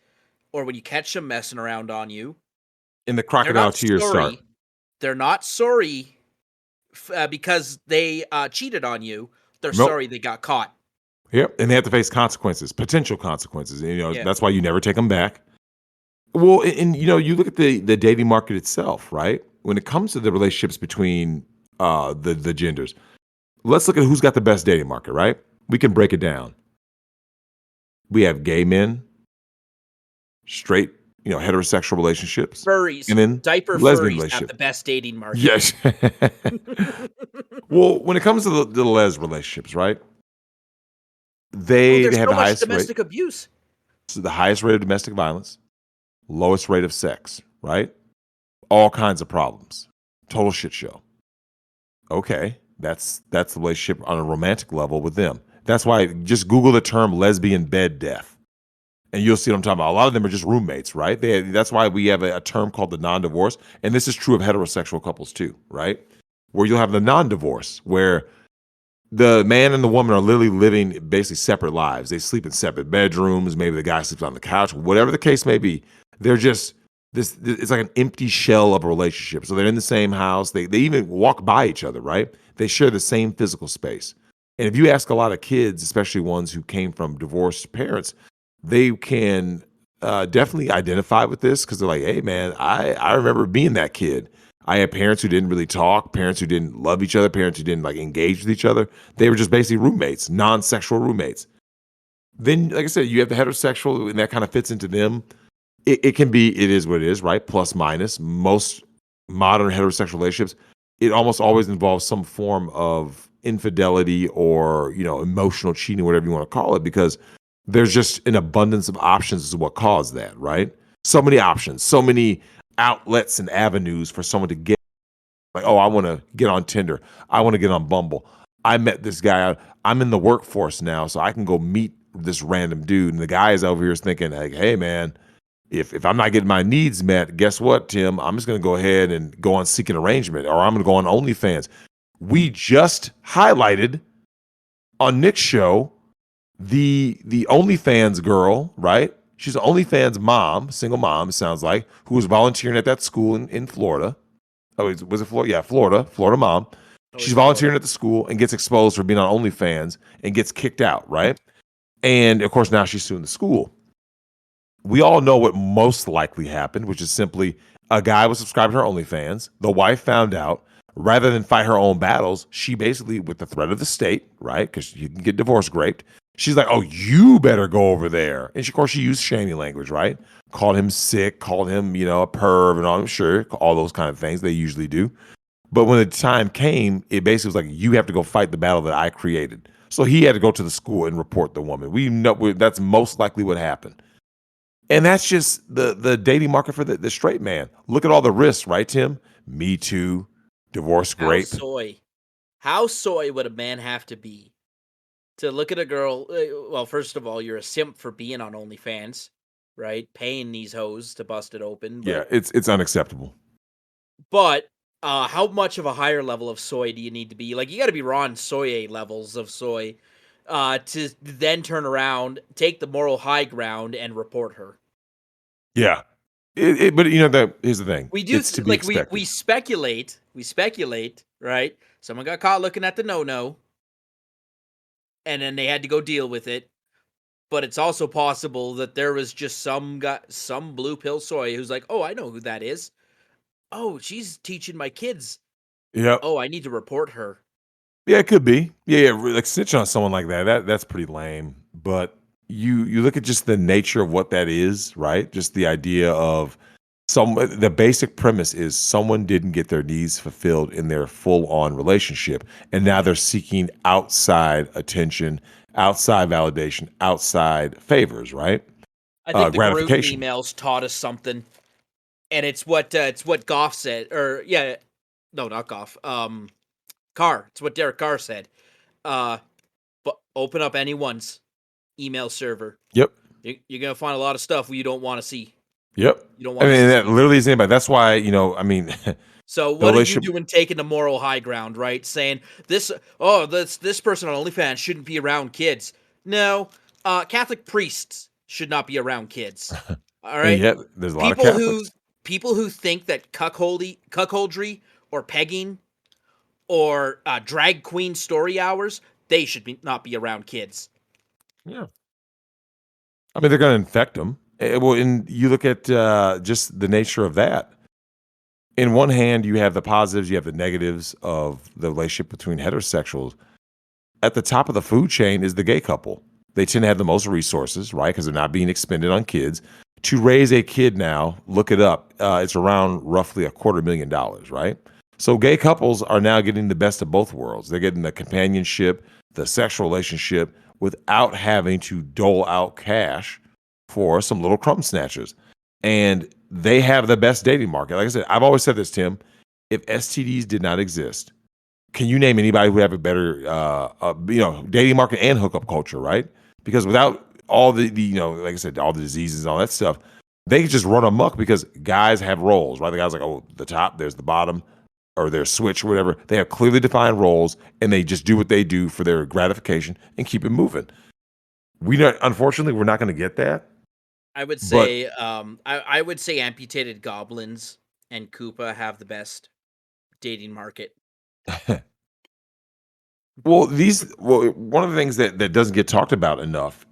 or when you catch them messing around on you, And the they're not crocodile tears start. sorry. They're not sorry because they, cheated on you. They're Nope. sorry they got caught. Yep, and they have to face consequences, potential consequences, and, Yeah. that's why you never take them back. Well, and, you look at the dating market itself, right? When it comes to the relationships between, the genders, let's look at who's got the best dating market, right? We can break it down. We have gay men, straight, heterosexual relationships, Furries, and then diaper lesbian furries have the relationships. best dating market. Yes. Well, when it comes to the les relationships, right? Oh, They there's have so the much highest rate, domestic abuse. so the highest rate of domestic violence, lowest rate of sex, right? All kinds of problems. Total shit show. Okay, that's the relationship on a romantic level with them. That's why just Google the term lesbian bed death, and you'll see what I'm talking about. A lot of them are just roommates, right? That's why we have a term called the non-divorce, and this is true of heterosexual couples too, right? Where you'll have the non-divorce, where the man and the woman are literally living basically separate lives. They sleep in separate bedrooms. Maybe the guy sleeps on the couch. Whatever the case may be, they're just it's like an empty shell of a relationship. So they're in the same house. They even walk by each other, right? They share the same physical space. And if you ask a lot of kids, especially ones who came from divorced parents, they can definitely identify with this because they're like, "Hey, man, I remember being that kid. I had parents who didn't really talk, parents who didn't love each other, parents who didn't like engage with each other. They were just basically roommates, non-sexual roommates." Then, like I said, you have the heterosexual, and that kind of fits into them. It can be, it is what it is, right? Plus minus. Most modern heterosexual relationships, it almost always involves some form of infidelity or emotional cheating, whatever you want to call it, because there's just an abundance of options is what caused that, right? So many options, so many outlets and avenues for someone to get. Like, oh, I want to get on Tinder. I want to get on Bumble. I met this guy. I'm in the workforce now, so I can go meet this random dude. And the guy is over here is thinking, like, hey, man, if I'm not getting my needs met, guess what, Tim? I'm just going to go ahead and go on Seek an Arrangement, or I'm going to go on OnlyFans. We just highlighted on Nick's show the OnlyFans girl, right? She's an OnlyFans mom, single mom, it sounds like, who was volunteering at that school in Florida. Oh, was it Florida? Yeah, Florida mom. She's Always Florida. volunteering at the school and gets exposed for being on OnlyFans and gets kicked out, right? And of course, now she's suing the school. We all know what most likely happened, which is simply a guy was subscribed to her OnlyFans. The wife found out. Rather than fight her own battles, she basically, with the threat of the state, right? Because you can get divorce raped. She's like, "Oh, you better go over there." And she, of course, she used shaming language, right? Called him sick, called him, a perv, and all. I'm sure all those kind of things they usually do. But when the time came, it basically was like, "You have to go fight the battle that I created." So he had to go to the school and report the woman. We know that's most likely what happened. And that's just the dating market for the straight man. Look at all the risks, right, Tim? Me Too, divorce How grape. soy how soy would a man have to be to look at a girl well, first of all, you're a simp for being on OnlyFans, right? Paying these hoes to bust it open, Yeah, it's unacceptable. but, how much of a higher level of soy do you need to be? Like, you gotta be Ron Soye levels of soy, to then turn around, take the moral high ground, and report her. Yeah. But that here's the thing. We do It's to th be like, we expected. speculate, right? Someone got caught looking at the no-no, and then they had to go deal with it. But it's also possible that there was just some blue pill soy who's like, "Oh, I know who that is. Oh, she's teaching my kids. Yep. Oh, I need to report her." Yeah, it could be. Yeah, like snitching on someone like that. That's pretty lame. But you look at just the nature of what that is, right? Just the idea of the basic premise is someone didn't get their needs fulfilled in their full-on relationship, and now they're seeking outside attention, outside validation, outside favors, right? I think the Gruden Gratification. emails taught us something, and it's what Goff said, or yeah, no, not Goff. Carr. It's what Derek Carr said. Uh, but open up anyone's email server. Yep. You're gonna find a lot of stuff you don't want to see. Yep. You don't I want to mean, see. that literally is anybody. That's why, I mean, So the what are you relationship. doing taking the moral high ground, right? Saying this person on OnlyFans shouldn't be around kids. No, Catholic priests should not be around kids. All And right, yet there's a lot of people who Catholics. people who think that cuckoldry or pegging or drag queen story hours, they should not be around kids. Yeah. I mean, they're going to infect them. Well, and you look at just the nature of that. In one hand, you have the positives, you have the negatives of the relationship between heterosexuals. At the top of the food chain is the gay couple. They tend to have the most resources, right? Because they're not being expended on kids. To raise a kid now, look it up. It's around roughly $250,000, right? So gay couples are now getting the best of both worlds. They're getting the companionship, the sexual relationship, without having to dole out cash for some little crumb snatchers. And they have the best dating market. Like I said, I've always said this, Tim. If STDs did not exist, can you name anybody who have a better, dating market and hookup culture, right? Because without all the like I said, all the diseases and all that stuff, they could just run amok because guys have roles, right? The guy's like, oh, the top, there's the bottom, or their switch or whatever. They have clearly defined roles, and they just do what they do for their gratification and keep it moving. Unfortunately, we're not going to get that. I would But say, I would say amputated goblins and Koopa have the best dating market. one of the things that doesn't get talked about enough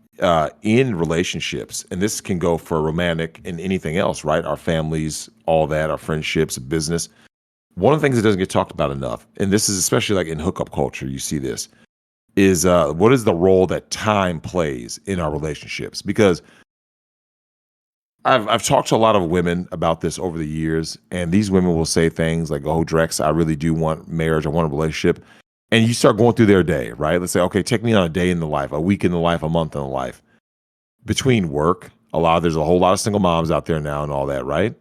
in relationships, and this can go for romantic and anything else, right? Our families, all that, our friendships, business. One of the things that doesn't get talked about enough, and this is especially like in hookup culture, you see this, is what is the role that time plays in our relationships? Because I've talked to a lot of women about this over the years, and these women will say things like, "Oh, Drex, I really do want marriage. I want a relationship." And you start going through their day, right? Let's say, okay, take me on a day in the life, a week in the life, a month in the life. Between work, there's a whole lot of single moms out there now and all that, right?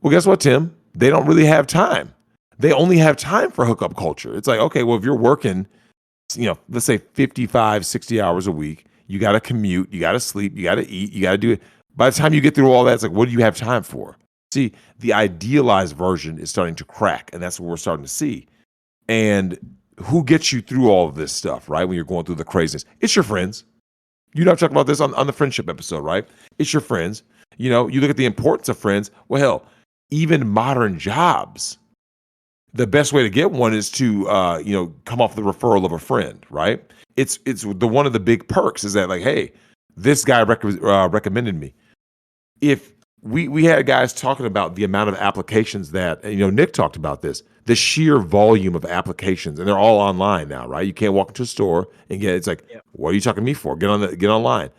Well, guess what, Tim? They don't really have time. They only have time for hookup culture. It's like, okay, well, if you're working, let's say 55, 60 hours a week, you got to commute, you got to sleep, you got to eat, you got to do it. By the time you get through all that, it's like, what do you have time for? See, the idealized version is starting to crack, and that's what we're starting to see. And who gets you through all of this stuff, right? When you're going through the craziness, it's your friends. You know, I've talked about this on the friendship episode, right? It's your friends. You look at the importance of friends. Well, hell, even modern jobs, the best way to get one is to come off the referral of a friend, right? It's the one of the big perks is that, like, hey, this guy recommended me. If we had guys talking about the amount of applications that, Nick talked about this, the sheer volume of applications, and they're all online now, right? You can't walk into a store and it's like, Yeah. what are you talking to me for? Get online.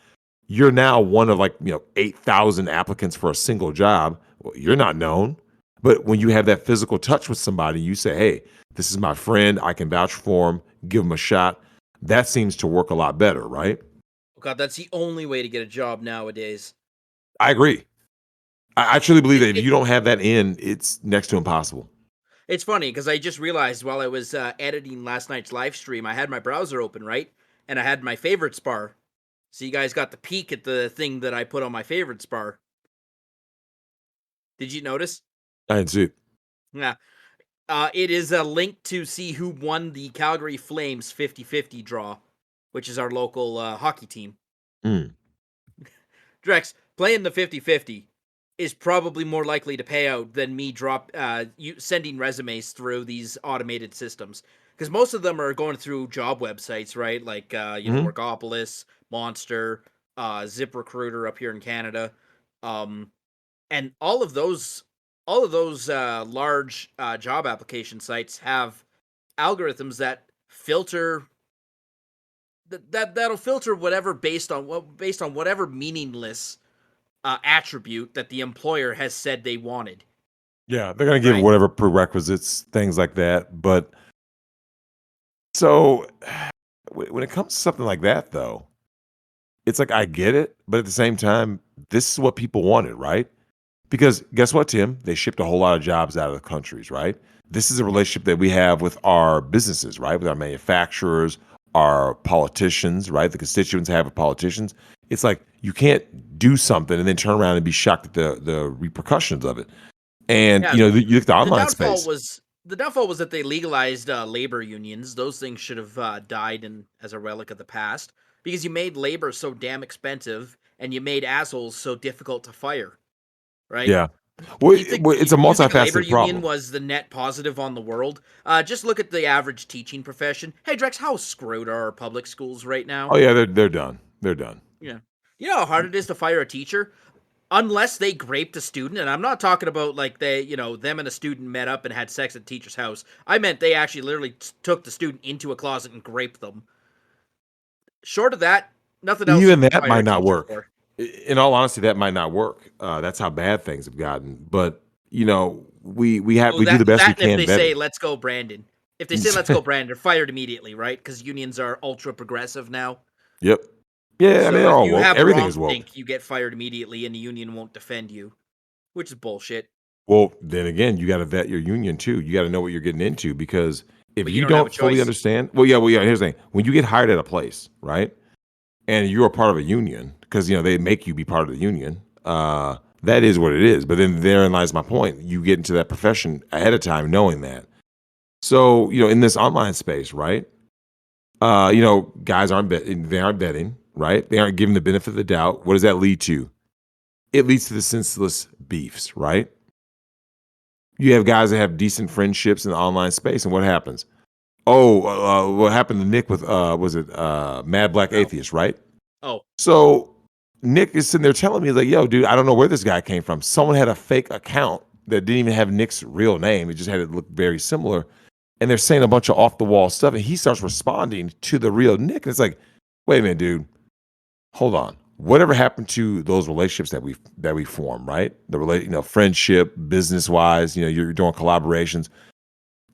You're now one of, like, 8,000 applicants for a single job. Well, you're not known. But when you have that physical touch with somebody, you say, hey, this is my friend. I can vouch for him, give him a shot. That seems to work a lot better, right? Oh God, that's the only way to get a job nowadays. I agree. I truly believe It, that if it you don't have that it's next to impossible. it's funny because I just realized while I was editing last night's live stream, I had my browser open, right, and I had my favorites bar. So you guys got the peek at the thing that I put on my favorites bar. Did you notice? I didn't see it. Yeah. It is a link to see who won the Calgary Flames 50-50 draw, which is our local hockey team. Mm. Drex, playing the 50-50 is probably more likely to pay out than me sending resumes through these automated systems. Because most of them are going through job websites, right? Like, Hmm. Workopolis, Monster, ZipRecruiter up here in Canada. Um, and all of those large job application sites have algorithms that filter that'll filter whatever based on whatever meaningless attribute that the employer has said they wanted, Yeah, they're gonna give right? whatever prerequisites, things like that. But so when it comes to something like that, though, it's like I get it, but at the same time, this is what people wanted, right? Because guess what, Tim? They shipped a whole lot of jobs out of the countries, right? This is a relationship that we have with our businesses, right? With our manufacturers, our politicians, right? The constituents have with politicians. It's like you can't do something and then turn around and be shocked at the repercussions of it. And Yeah, you look at the the online downfall space. was the downfall was that they legalized labor unions. Those things should have died in as a relic of the past because you made labor so damn expensive and you made assholes so difficult to fire. Right? Yeah. Well, it's a You think a labor multifaceted union problem. was the net positive on the world? Just look at the average teaching profession. Hey, Drex, how screwed are our public schools right Oh now? yeah, they're done. They're done. Yeah. You know how hard it is to fire a teacher? Unless they raped a student, and I'm not talking about like them and a student met up and had sex at the teacher's house. I meant they actually literally took the student into a closet and raped them. Short of that, nothing else you Even can that fire might a not teacher work. for. In all honesty, that might not work. That's how bad things have gotten. But we Oh, do the best we that and if can they say, vetting. "Let's go, Brandon." If they say, "Let's go, Brandon," they're fired immediately, right? Because unions are ultra progressive now. Yep. Yeah, I mean So they're if all you woke. have Everything is woke. wrongthink, you get fired immediately, and the union won't defend you, which is bullshit. Well, then again, you got to vet your union too. You got to know what you're getting into because if But you you don't have a don't fully choice. understand, well, yeah. Here's the thing: when you get hired at a place, right, and you're a part of a union, because they make you be part of the union. That is what it is. But then therein lies my point. You get into that profession ahead of time, knowing that. So in this online space, right? Guys they aren't vetting, right? They aren't giving the benefit of the doubt. What does that lead to? It leads to the senseless beefs, right? You have guys that have decent friendships in the online space, and what happens? Oh, what happened to Nick with was it Mad Black No. Atheist, right? Oh, So Nick is sitting there telling me like, "Yo, dude, I don't know where this guy came from. Someone had a fake account that didn't even have Nick's real name. It just had it look very similar." And they're saying a bunch of off the wall stuff, and he starts responding to the real Nick. And it's like, wait a minute, dude, hold on. Whatever happened to those relationships that we form, right? Friendship, business wise, you're doing collaborations.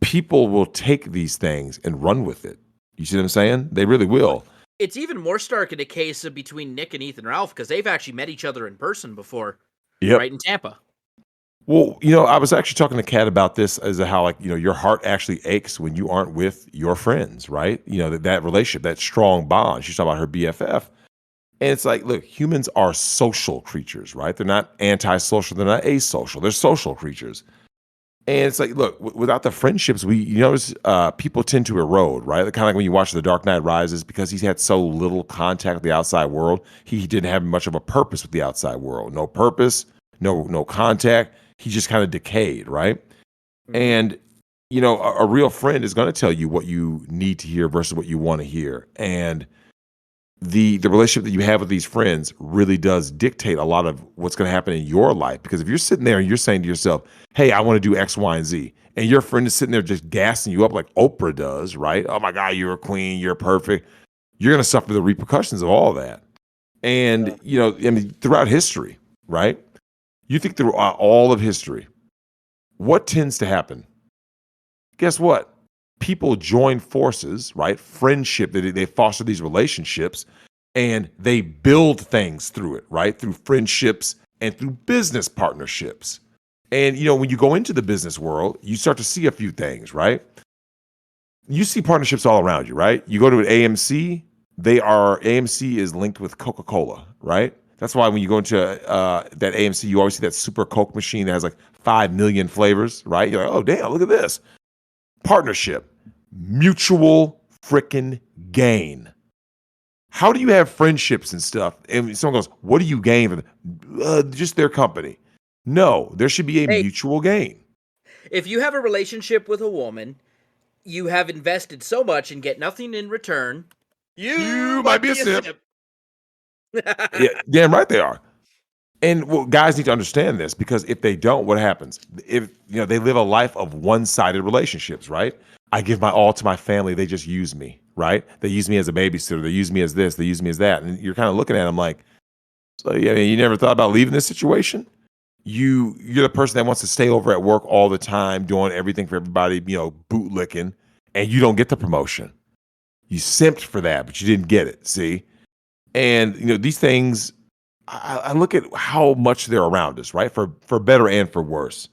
People will take these things and run with it. You see what I'm saying? They really well, will. it's even more stark in the case of between Nick and Ethan Ralph because they've actually met each other in person before, Yep. right in Tampa. Well, I was actually talking to Kat about this as to how, like, your heart actually aches when you aren't with your friends, right? That relationship, that strong bond. She's talking about her BFF. And it's like, look, humans are social creatures, right? They're not antisocial. They're not asocial. They're social creatures. And it's like, look, without the friendships, you notice people tend to erode, right? Kind of like when you watch The Dark Knight Rises, because he's had so little contact with the outside world, he didn't have much of a purpose with the outside world. No purpose, no contact. He just kind of decayed, right? Mhm. And a real friend is going to tell you what you need to hear versus what you want to hear. And the relationship that you have with these friends really does dictate a lot of what's going to happen in your life. Because if you're sitting there and you're saying to yourself, "Hey, I want to do X, Y, and Z," and your friend is sitting there just gassing you up like Oprah does, right? "Oh my God, you're a queen, you're perfect." You're going to suffer the repercussions of all that. And Yeah. I mean, throughout history, right? You think through all of history, what tends to happen? Guess what? People join forces, right? Friendship, they foster these relationships and they build things through it, right? Through friendships and through business partnerships. And when you go into the business world, you start to see a few things, right? You see partnerships all around you, right? You go to an AMC, AMC is linked with Coca-Cola, right? That's why when you go into that AMC, you always see that super Coke machine that has like 5 million flavors, right? You're like, "Oh, damn, look at this." Partnership, mutual freaking gain. How do you have friendships and stuff? And someone goes, "What do you gain from just their company?" No, there should be a Hey, mutual gain. if you have a relationship with a woman, you have invested so much and get nothing in return, you You might might be a be a simp. simp. Yeah, damn right they are. And well, guys need to understand this because if they don't, what happens? If they live a life of one-sided relationships, right? I give my all to my family, they just use me. right? They use me as a babysitter. They use me as this. They use me as that. And you're kind of looking at them like, so yeah, you never thought about leaving this situation? You're the person that wants to stay over at work all the time, doing everything for everybody, bootlicking, and you don't get the promotion. You simped for that, but you didn't get it. See, and these things. I look at how much they're around us, right? For better and for worse.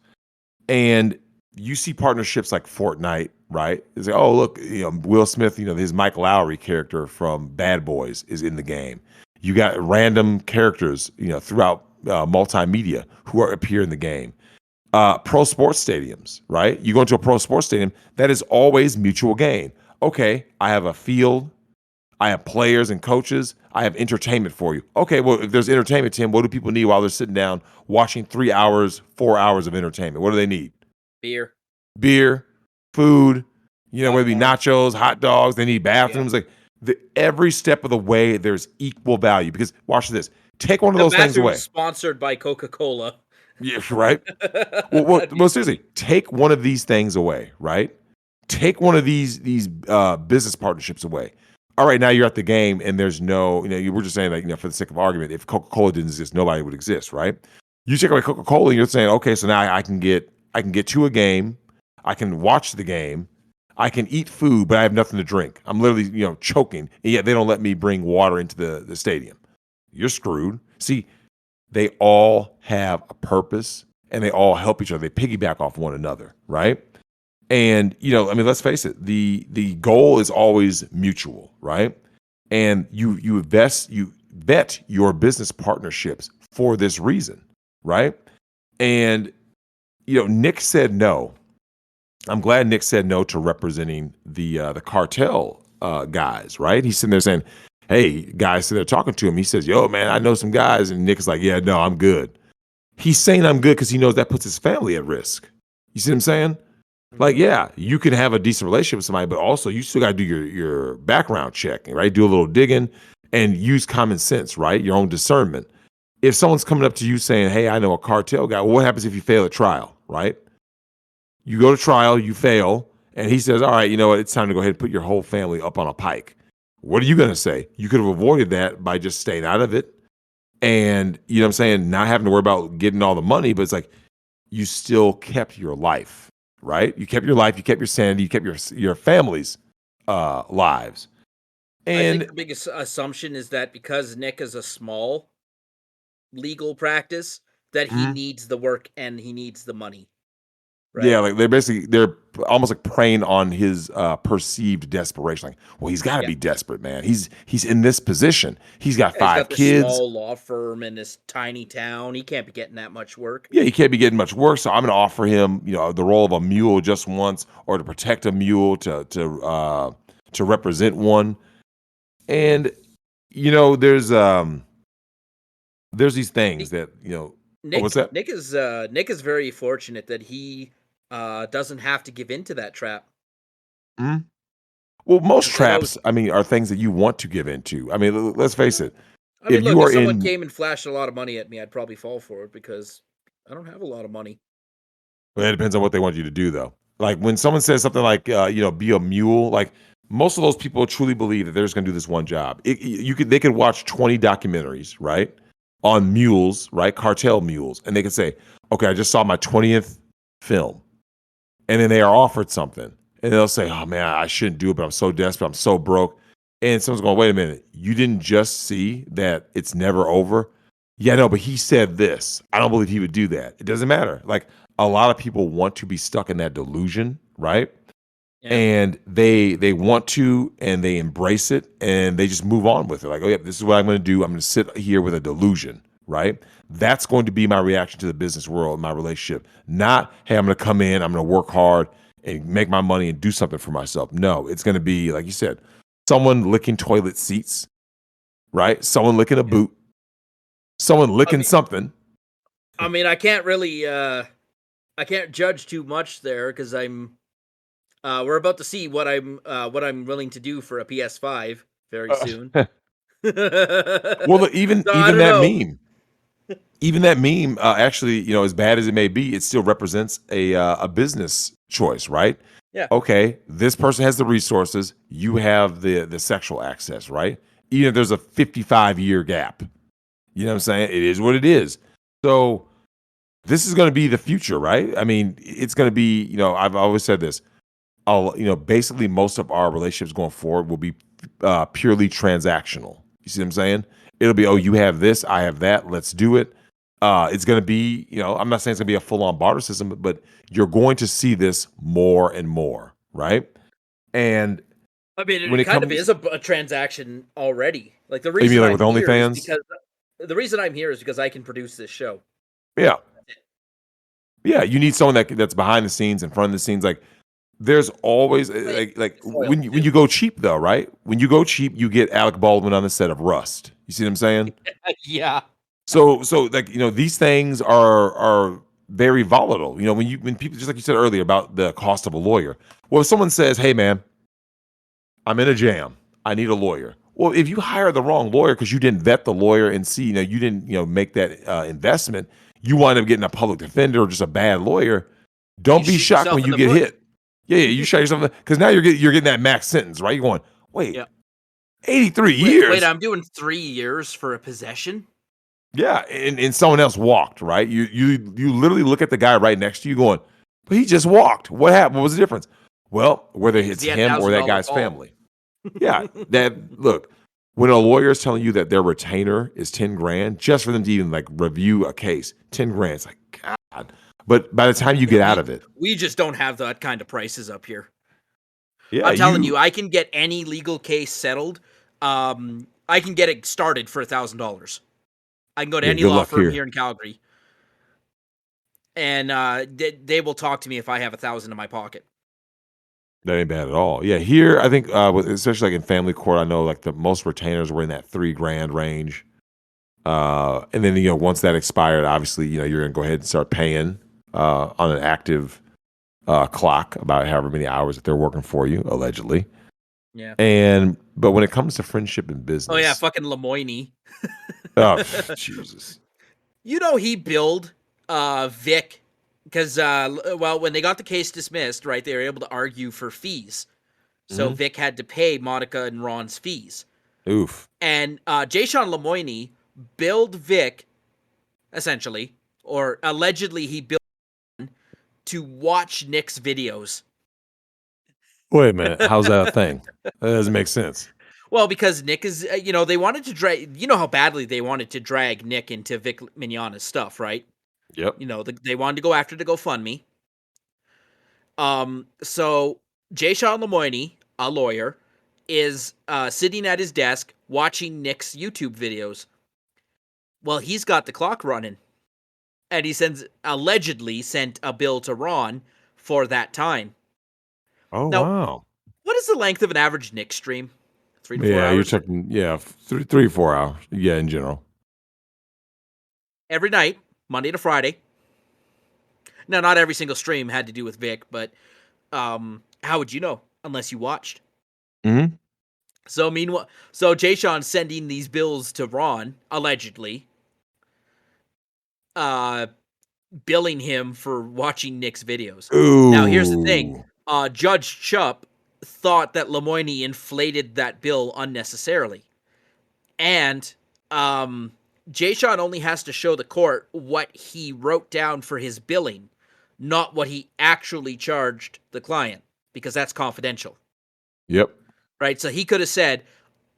And you see partnerships like Fortnite, right? It's like, oh look, Will Smith, his Mike Lowry character from Bad Boys is in the game. You got random characters, throughout multimedia who appear in the game. Pro sports stadiums, right? You go into a pro sports stadium, that is always mutual gain. Okay, I have a field, I have players and coaches, I have entertainment for you. Okay, well, if there's entertainment, Tim, what do people need while they're sitting down watching 3 hours, 4 hours of entertainment? What do they need? Beer, Beer, food, whether it be popcorn. nachos, hot dogs, they need Yeah. bathrooms. Like every step of the way, there's equal value. Because watch this. Take one of The those things bathroom's away. sponsored by Coca-Cola. Yeah, right. Well, seriously, take one of these things away, right? Take one of these business partnerships away. All right, now you're at the game, and there's no, you were just saying that, for the sake of argument, if Coca-Cola didn't exist, nobody would exist, right? You take away Coca-Cola, and you're saying, okay, so now I can get to a game, I can watch the game, I can eat food, but I have nothing to drink. I'm literally, choking, and yet they don't let me bring water into the stadium. You're screwed. See, they all have a purpose and they all help each other. They piggyback off one another, right? And let's face it, the goal is always mutual, right? And you vet your business partnerships for this reason, right? And Nick said no. I'm glad Nick said no to representing the cartel guys, right? He's sitting there saying, "Hey, guys," so they're talking to him. He says, "Yo, man, I know some guys," and Nick is like, "Yeah, no, I'm good." He's saying I'm good because he knows that puts his family at risk. You see what I'm saying? Like, Mhm. yeah, you can have a decent relationship with somebody, but also you still got to do your background check, right? Do a little digging and use common sense, right? Your own discernment. If someone's coming up to you saying, "Hey, I know a cartel guy," well, what happens if you fail a trial, right? You go to trial, you fail, and he says, "All right, you know what? It's time to go ahead and put your whole family up on a pike." What are you going to say? You could have avoided that by just staying out of it and, what I'm saying, not having to worry about getting all the money, but it's like you still kept your life, right? You kept your life, you kept your sanity, you kept your family's lives. I think And the biggest assumption is that because Nick is a small legal practice, that he mhm, needs the work and he needs the money, yeah, right? like they're almost like preying on his perceived desperation. Like, well, he's got to Yeah. be desperate, man. He's in this position. He's got Yeah, he's 5 got this kids. small law firm in this tiny town. He can't be getting that much work. Yeah, he can't be getting much work, so I'm going to offer him, the role of a mule just once, or to protect a mule, to represent one. And there's these things He, that oh, what's that? Nick is very fortunate that he doesn't have to give in to that trap. Mhm. Well, most 'Cause I know traps, I mean, are things that you want to give into. I mean, let's face it. I If mean, you look, if are someone in came and flashed a lot of money at me, I'd probably fall for it because I don't have a lot of money. Well, it depends on what they want you to do, though. Like when someone says something like, be a mule. Like most of those people truly believe that they're just going to do this one job. They could watch 20 documentaries, right, on mules, right, cartel mules, and they could say, okay, I just saw my 20th film, and then they are offered something, and they'll say, oh man, I shouldn't do it, but I'm so desperate, I'm so broke, and someone's going, wait a minute, you didn't just see that it's never over? Yeah, no, but he said this. I don't believe he would do that. It doesn't matter. Like a lot of people want to be stuck in that delusion, right? Yeah. And they want to and they embrace it and they just move on with it. Like, oh yeah, this is what I'm going to do. I'm going to sit here with a delusion, right? That's going to be my reaction to the business world, my relationship. Not, hey, I'm going to come in, I'm going to work hard and make my money and do something for myself. No, it's going to be like you said, someone licking toilet seats, right? Someone licking a Yeah. boot, someone I licking mean something. I can't really I can't judge too much there because I'm we're about to see what I'm willing to do for a PS5 very soon. Uh, So well, I even don't that know. meme, actually, as bad as it may be, it still represents a business choice, right? Yeah. Okay, this person has the resources, you have the sexual access, right? Even if there's a 55-year gap. You know what I'm saying? It is what it is. So this is going to be the future, right? I mean, it's going to be, I've always said this. Basically most of our relationships going forward will be purely transactional. You see what I'm saying? It'll be, oh, Right. you have this, I have that, let's do it. It's going to be, I'm not saying it's going to be a full on barter system, but you're going to see this more and more, right? And I mean, when it it kind of comes, is a transaction already. Like the you mean reason like I'm with here is OnlyFans? because I can produce this show. Yeah, yeah. You need someone that's behind the scenes, in front of the scenes. Like there's always But like it's loyal when too. you go cheap though, right? When you go cheap, you get Alec Baldwin on the set of Rust. You see what I'm saying? Yeah. So like these things are very volatile. When people, just like you said earlier about the cost of a lawyer. Well, if someone says, "Hey man, I'm in a jam. I need a lawyer." Well, if you hire the wrong lawyer because you didn't vet the lawyer and see, you didn't, make that investment, you wind up getting a public defender or just a bad lawyer. You Don't be shoot shocked yourself when in you the get foot. hit. Yeah, you shot yourself because now you're getting that max sentence, right? You're going, wait, Yeah. 83 Wait, years? I'm doing 3 years for a possession. Yeah, and someone else walked, right? You literally look at the guy right next to you, going, but he just walked. What happened? What was the difference? Well, whether Because it's he had him or that $1,000 guy's call. family. Yeah, that look, when a lawyer is telling you that their retainer is 10 grand just for them to even like review a case, 10 grand, it's like, God. But by the time you Yeah, get out we of it, we just don't have that kind of prices up here. yeah, I'm telling you you, I can get any legal case settled. I can get it started for $1,000. I can go to yeah, any good law luck firm here. here in Calgary, and they will talk to me if I have 1,000 in my pocket. That ain't bad at all. Yeah, here I think especially like in family court, I know like the most retainers were in that 3 grand range. And then once that expired, obviously, you're gonna go ahead and start paying on an active clock about however many hours that they're working for you, allegedly. Yeah. But when it comes to friendship and Oh yeah, business, fucking Lemoyne. oh Jesus. He billed Vic because well, when they got the case dismissed, right, they were able to argue for fees. So Mhm. Vic had to pay Monica and Ron's fees. Oof. And Jay Sean Lemoyne billed Vic, essentially, or allegedly he billed to watch Nick's videos. Wait a minute. How's that a thing? That doesn't make sense. Well, because Nick is, they wanted to drag, how badly they wanted to drag Nick into Vic Mignogna's stuff, right? Yep. They wanted to go after the GoFundMe. So Jay Sean Lemoyne, a lawyer, is sitting at his desk watching Nick's YouTube videos. Well, he's got the clock running, and he allegedly sent a bill to Ron for that time. Oh Now, wow. what is the length of an average Nick stream? 3 to 4 Yeah, you're hours talking, yeah, 3 4 hours. Yeah, in general. every night, Monday to Friday. Now, not every single stream had to do with Vic, but how would you know unless you watched? Hmm. So Jay Sean's sending these bills to Ron, allegedly, uh, billing him for watching Nick's videos. Now, here's the thing: Ooh. Judge Chupp thought that Lemoyne inflated that bill unnecessarily, and Jay Sean only has to show the court what he wrote down for his billing, not what he actually charged the client, because that's confidential, Yep. right? So he could have said,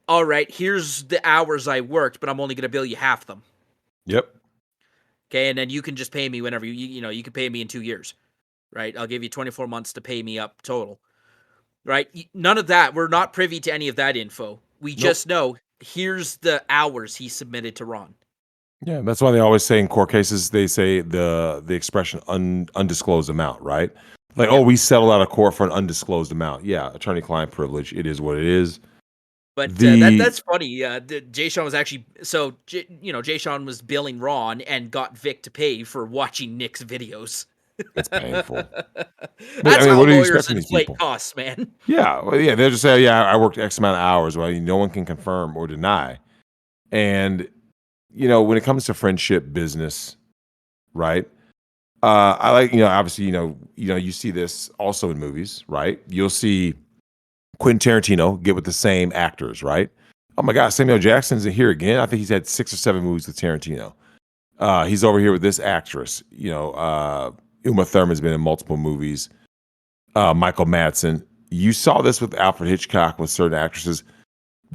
all right, here's the hours I worked, but I'm only going to bill you half them. Yep. Okay. And then you can just pay me whenever you can pay me in 2 years, right? I'll give you 24 months to pay me up total, right? None of that. We're not privy to any of that info. We Nope. just know here's the hours he submitted to Ron. Yeah, that's why they always say in court cases they say the expression undisclosed amount, right? Like, oh, Yep. we settled out of court for an undisclosed amount. Yeah, attorney-client privilege. It is what it is. But The that's funny. Jay Sean was actually Jay Sean was billing Ron and got Vic to pay for watching Nick's videos. That's painful. But I That's mean, how what are you lawyers expecting these inflate people? costs, man. Yeah, well, yeah, they'll just say, yeah, I worked X amount of hours. Well, no one can confirm or deny. And when it comes to friendship business, right? I like, obviously, you see this also in movies, right? You'll see Quentin Tarantino get with the same actors, right? Oh my God, Samuel Jackson's in here again. I think he's had 6 or 7 movies with Tarantino. He's over here with this actress. Uma Thurman's been in multiple movies. Michael Madsen. You saw this with Alfred Hitchcock with certain actresses.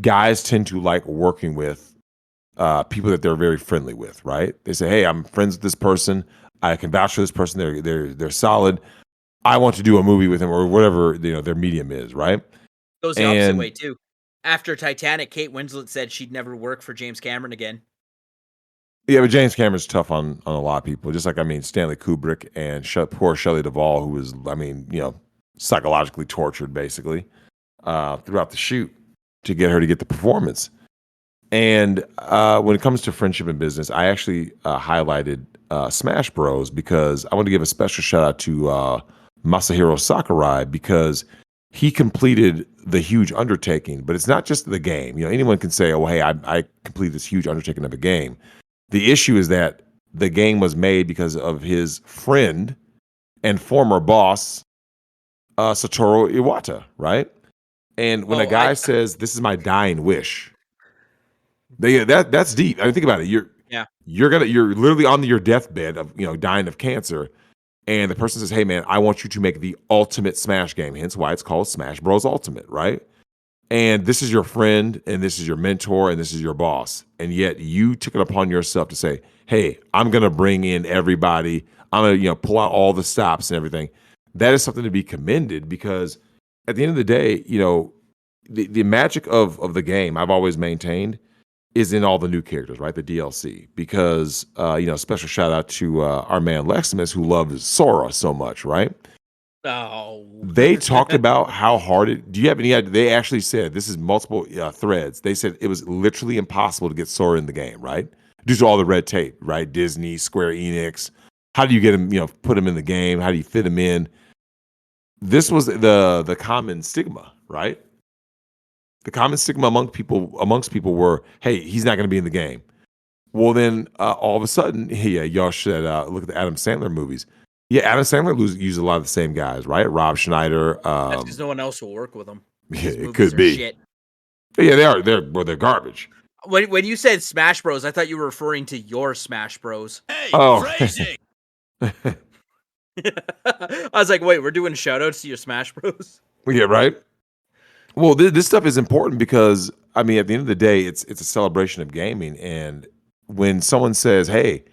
Guys tend to like working with people that they're very friendly with, right? They say, "Hey, I'm friends with this person. I can vouch for this person. They're solid. I want to do a movie with him or whatever their medium is, right?" Goes the opposite And way too. After Titanic, Kate Winslet said she'd never work for James Cameron again. yeah, but James Cameron's tough on a lot of people. Just like Stanley Kubrick and poor Shelley Duvall, who was psychologically tortured basically throughout the shoot to get her to get the performance. And when it comes to friendship and business, I actually highlighted Smash Bros because I want to give a special shout out to Masahiro Sakurai because he completed the huge undertaking. But it's not just the game. Anyone can say, "Oh, hey, I completed this huge undertaking of a game." The issue is that the game was made because of his friend and former boss, Satoru Iwata, right? And when a Oh, I guy says, "This is my dying wish," that's deep. I mean, think about it. yeah. You're literally on your deathbed of dying of cancer, and the person says, "Hey, man, I want you to make the ultimate Smash game." Hence why it's called Smash Bros. Ultimate, right? And this is your friend, and this is your mentor, and this is your boss, and yet you took it upon yourself to say, "Hey, I'm going to bring in everybody. I'm going to pull out all the stops and everything." That is something to be commended because at the end of the day, the magic of the game I've always maintained is in all the new characters, right? The DLC, because special shout out to our man Leximus who loves Sora so much, right? Oh. They talked about how hard it. Do you have any idea? They actually said this is multiple threads. They said it was literally impossible to get Sora in the game, right? Due to all the red tape, right? Disney, Square Enix. How do you get him? Put him in the game. How do you fit him in? This was the common stigma, right? The common stigma amongst people were, "Hey, he's not going to be in the game." Well, then all of a sudden, yeah, y'all should look at the Adam Sandler movies. Yeah, Adam Sandler used a lot of the same guys, right? Rob Schneider. That's because no one else will work with him. Yeah, His it movies could are be. shit. Yeah, they are. They're garbage. When you said Smash Bros, I thought you were referring to your Smash Bros. Hey, Oh, phrasing. I was like, wait, we're doing shout outs to your Smash Bros. yeah, right. Well, this stuff is important because I mean, at the end of the day, it's a celebration of gaming, and when someone says, "Hey,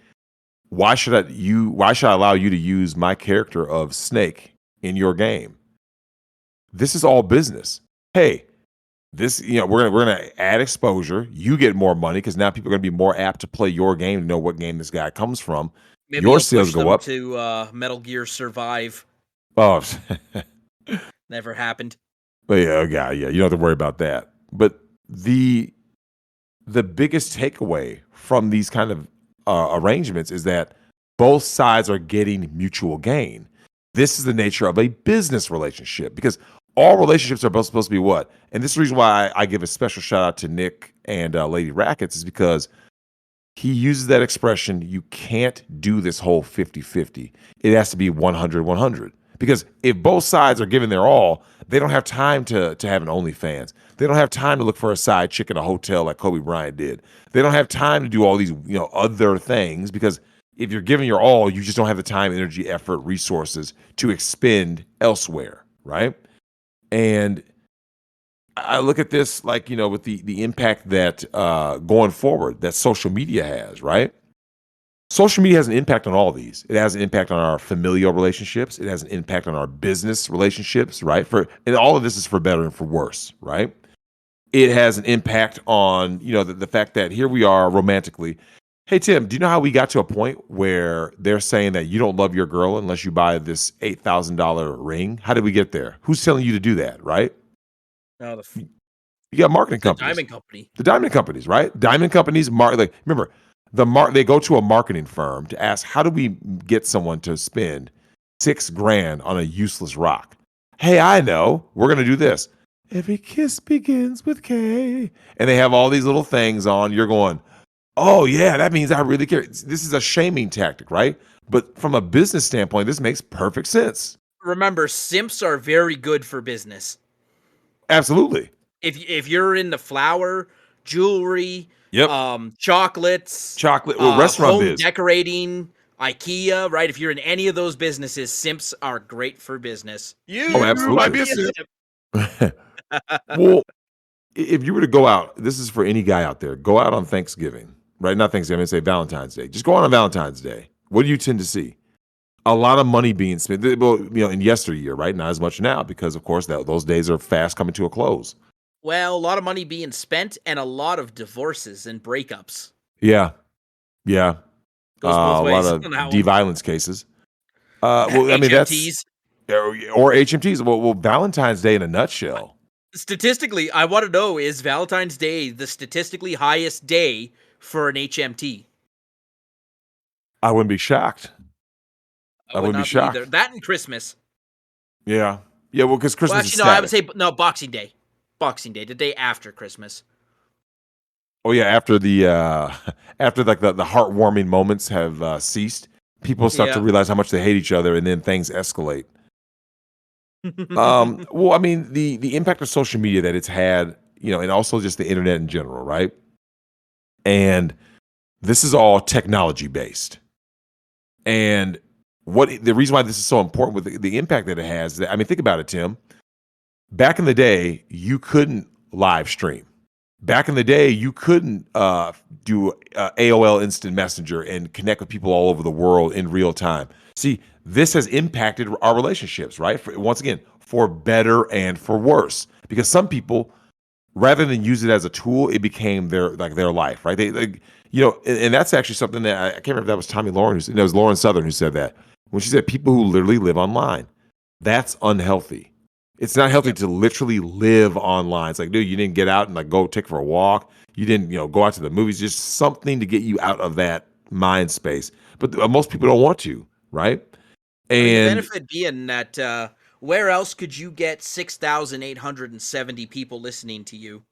why should I allow you to use my character of Snake in your game?" This is all business. Hey, this we're gonna add exposure. You get more money because now people are gonna be more apt to play your game to know what game this guy comes from. Maybe Your you'll sales push go them up. to Metal Gear Survive. Oh, Never happened. but yeah, you don't have to worry about that. But the biggest takeaway from these kind of arrangements is that both sides are getting mutual gain. This is the nature of a business relationship because all relationships are both supposed to be what? And this is the reason why I give a special shout out to Nick and Lady Rackets is because he uses that expression, you can't do this whole 50-50. It has to be 100-100. Because if both sides are giving their all, they don't have time to have an OnlyFans. They don't have time to look for a side chick in a hotel like Kobe Bryant did. They don't have time to do all these, other things because if you're giving your all, you just don't have the time, energy, effort, resources to expend elsewhere, right? And I look at this like, with the impact that going forward that social media has, right? Social media has an impact on all these. It has an impact on our familial relationships. It has an impact on our business relationships, right? And all of this is for better and for worse, right? It has an impact on, the fact that here we are romantically. Hey Tim, do you know how we got to a point where they're saying that you don't love your girl unless you buy this $8,000 ring? How did we get there? Who's telling you to do that, right? No, You got marketing the companies. Diamond Company. The diamond companies, right? Diamond companies, remember, they go to a marketing firm to ask, how do we get someone to spend $6,000 on a useless rock? Hey, I know. We're gonna do this. Every kiss begins with K. And they have all these little things on. You're going, Oh, yeah, that means I really care. This is a shaming tactic, right? But from a business standpoint, this makes perfect sense. Remember, simps are very good for business. Absolutely. If you're into flour, jewelry, Yep. chocolates, Chocolate, well, restaurant home biz. decorating, IKEA, right? If you're in any of those businesses, simps are great for business. Oh, You might absolutely. be a simp. Well, if you were to go out, this is for any guy out there, go out on Thanksgiving, right? Not Thanksgiving, say Valentine's Day. Just go out on Valentine's Day. What do you tend to see? A lot of money being spent. Well, in yesteryear, right? Not as much now because, of course, those days are fast coming to a close. Well, a lot of money being spent and a lot of divorces and breakups. Yeah, yeah. Goes both A lot ways of on that one. de-violence cases. Well, I mean, that's HMTs. or HMTs. Well, Valentine's Day in a nutshell. Statistically, I want to know, is Valentine's Day the statistically highest day for an HMT? I wouldn't be shocked. I I would wouldn't be not be either. shocked. That and Christmas. Yeah, yeah. Well, because Well, Christmas is actually, no, I would static. say no, Boxing Day. Boxing Day, the day after Christmas. Oh yeah, after the after like the heartwarming moments have ceased, people start to Yeah. realize how much they hate each other, and then things escalate. Well, I mean, the impact of social media that it's had, and also just the internet in general, right? And this is all technology based. And what the reason why this is so important with the impact that it has, I mean, think about it, Tim. Back in the day, you couldn't live stream. Back in the day, you couldn't do AOL Instant Messenger and connect with people all over the world in real time. See, this has impacted our relationships, right? Once again, for better and for worse. Because some people, rather than use it as a tool, it became their life, right? And that's actually something that I can't remember if that was Tommy Lauren, it was Lauren Southern who said that when she said people who literally live online. That's unhealthy. It's not healthy Yep. to literally live online. It's like, dude, you didn't get out and like go take for a walk. You didn't, go out to the movies. Just something to get you out of that mind space. But most people don't want to, right? I mean, the And benefit being that where else could you get 6,870 people listening to you,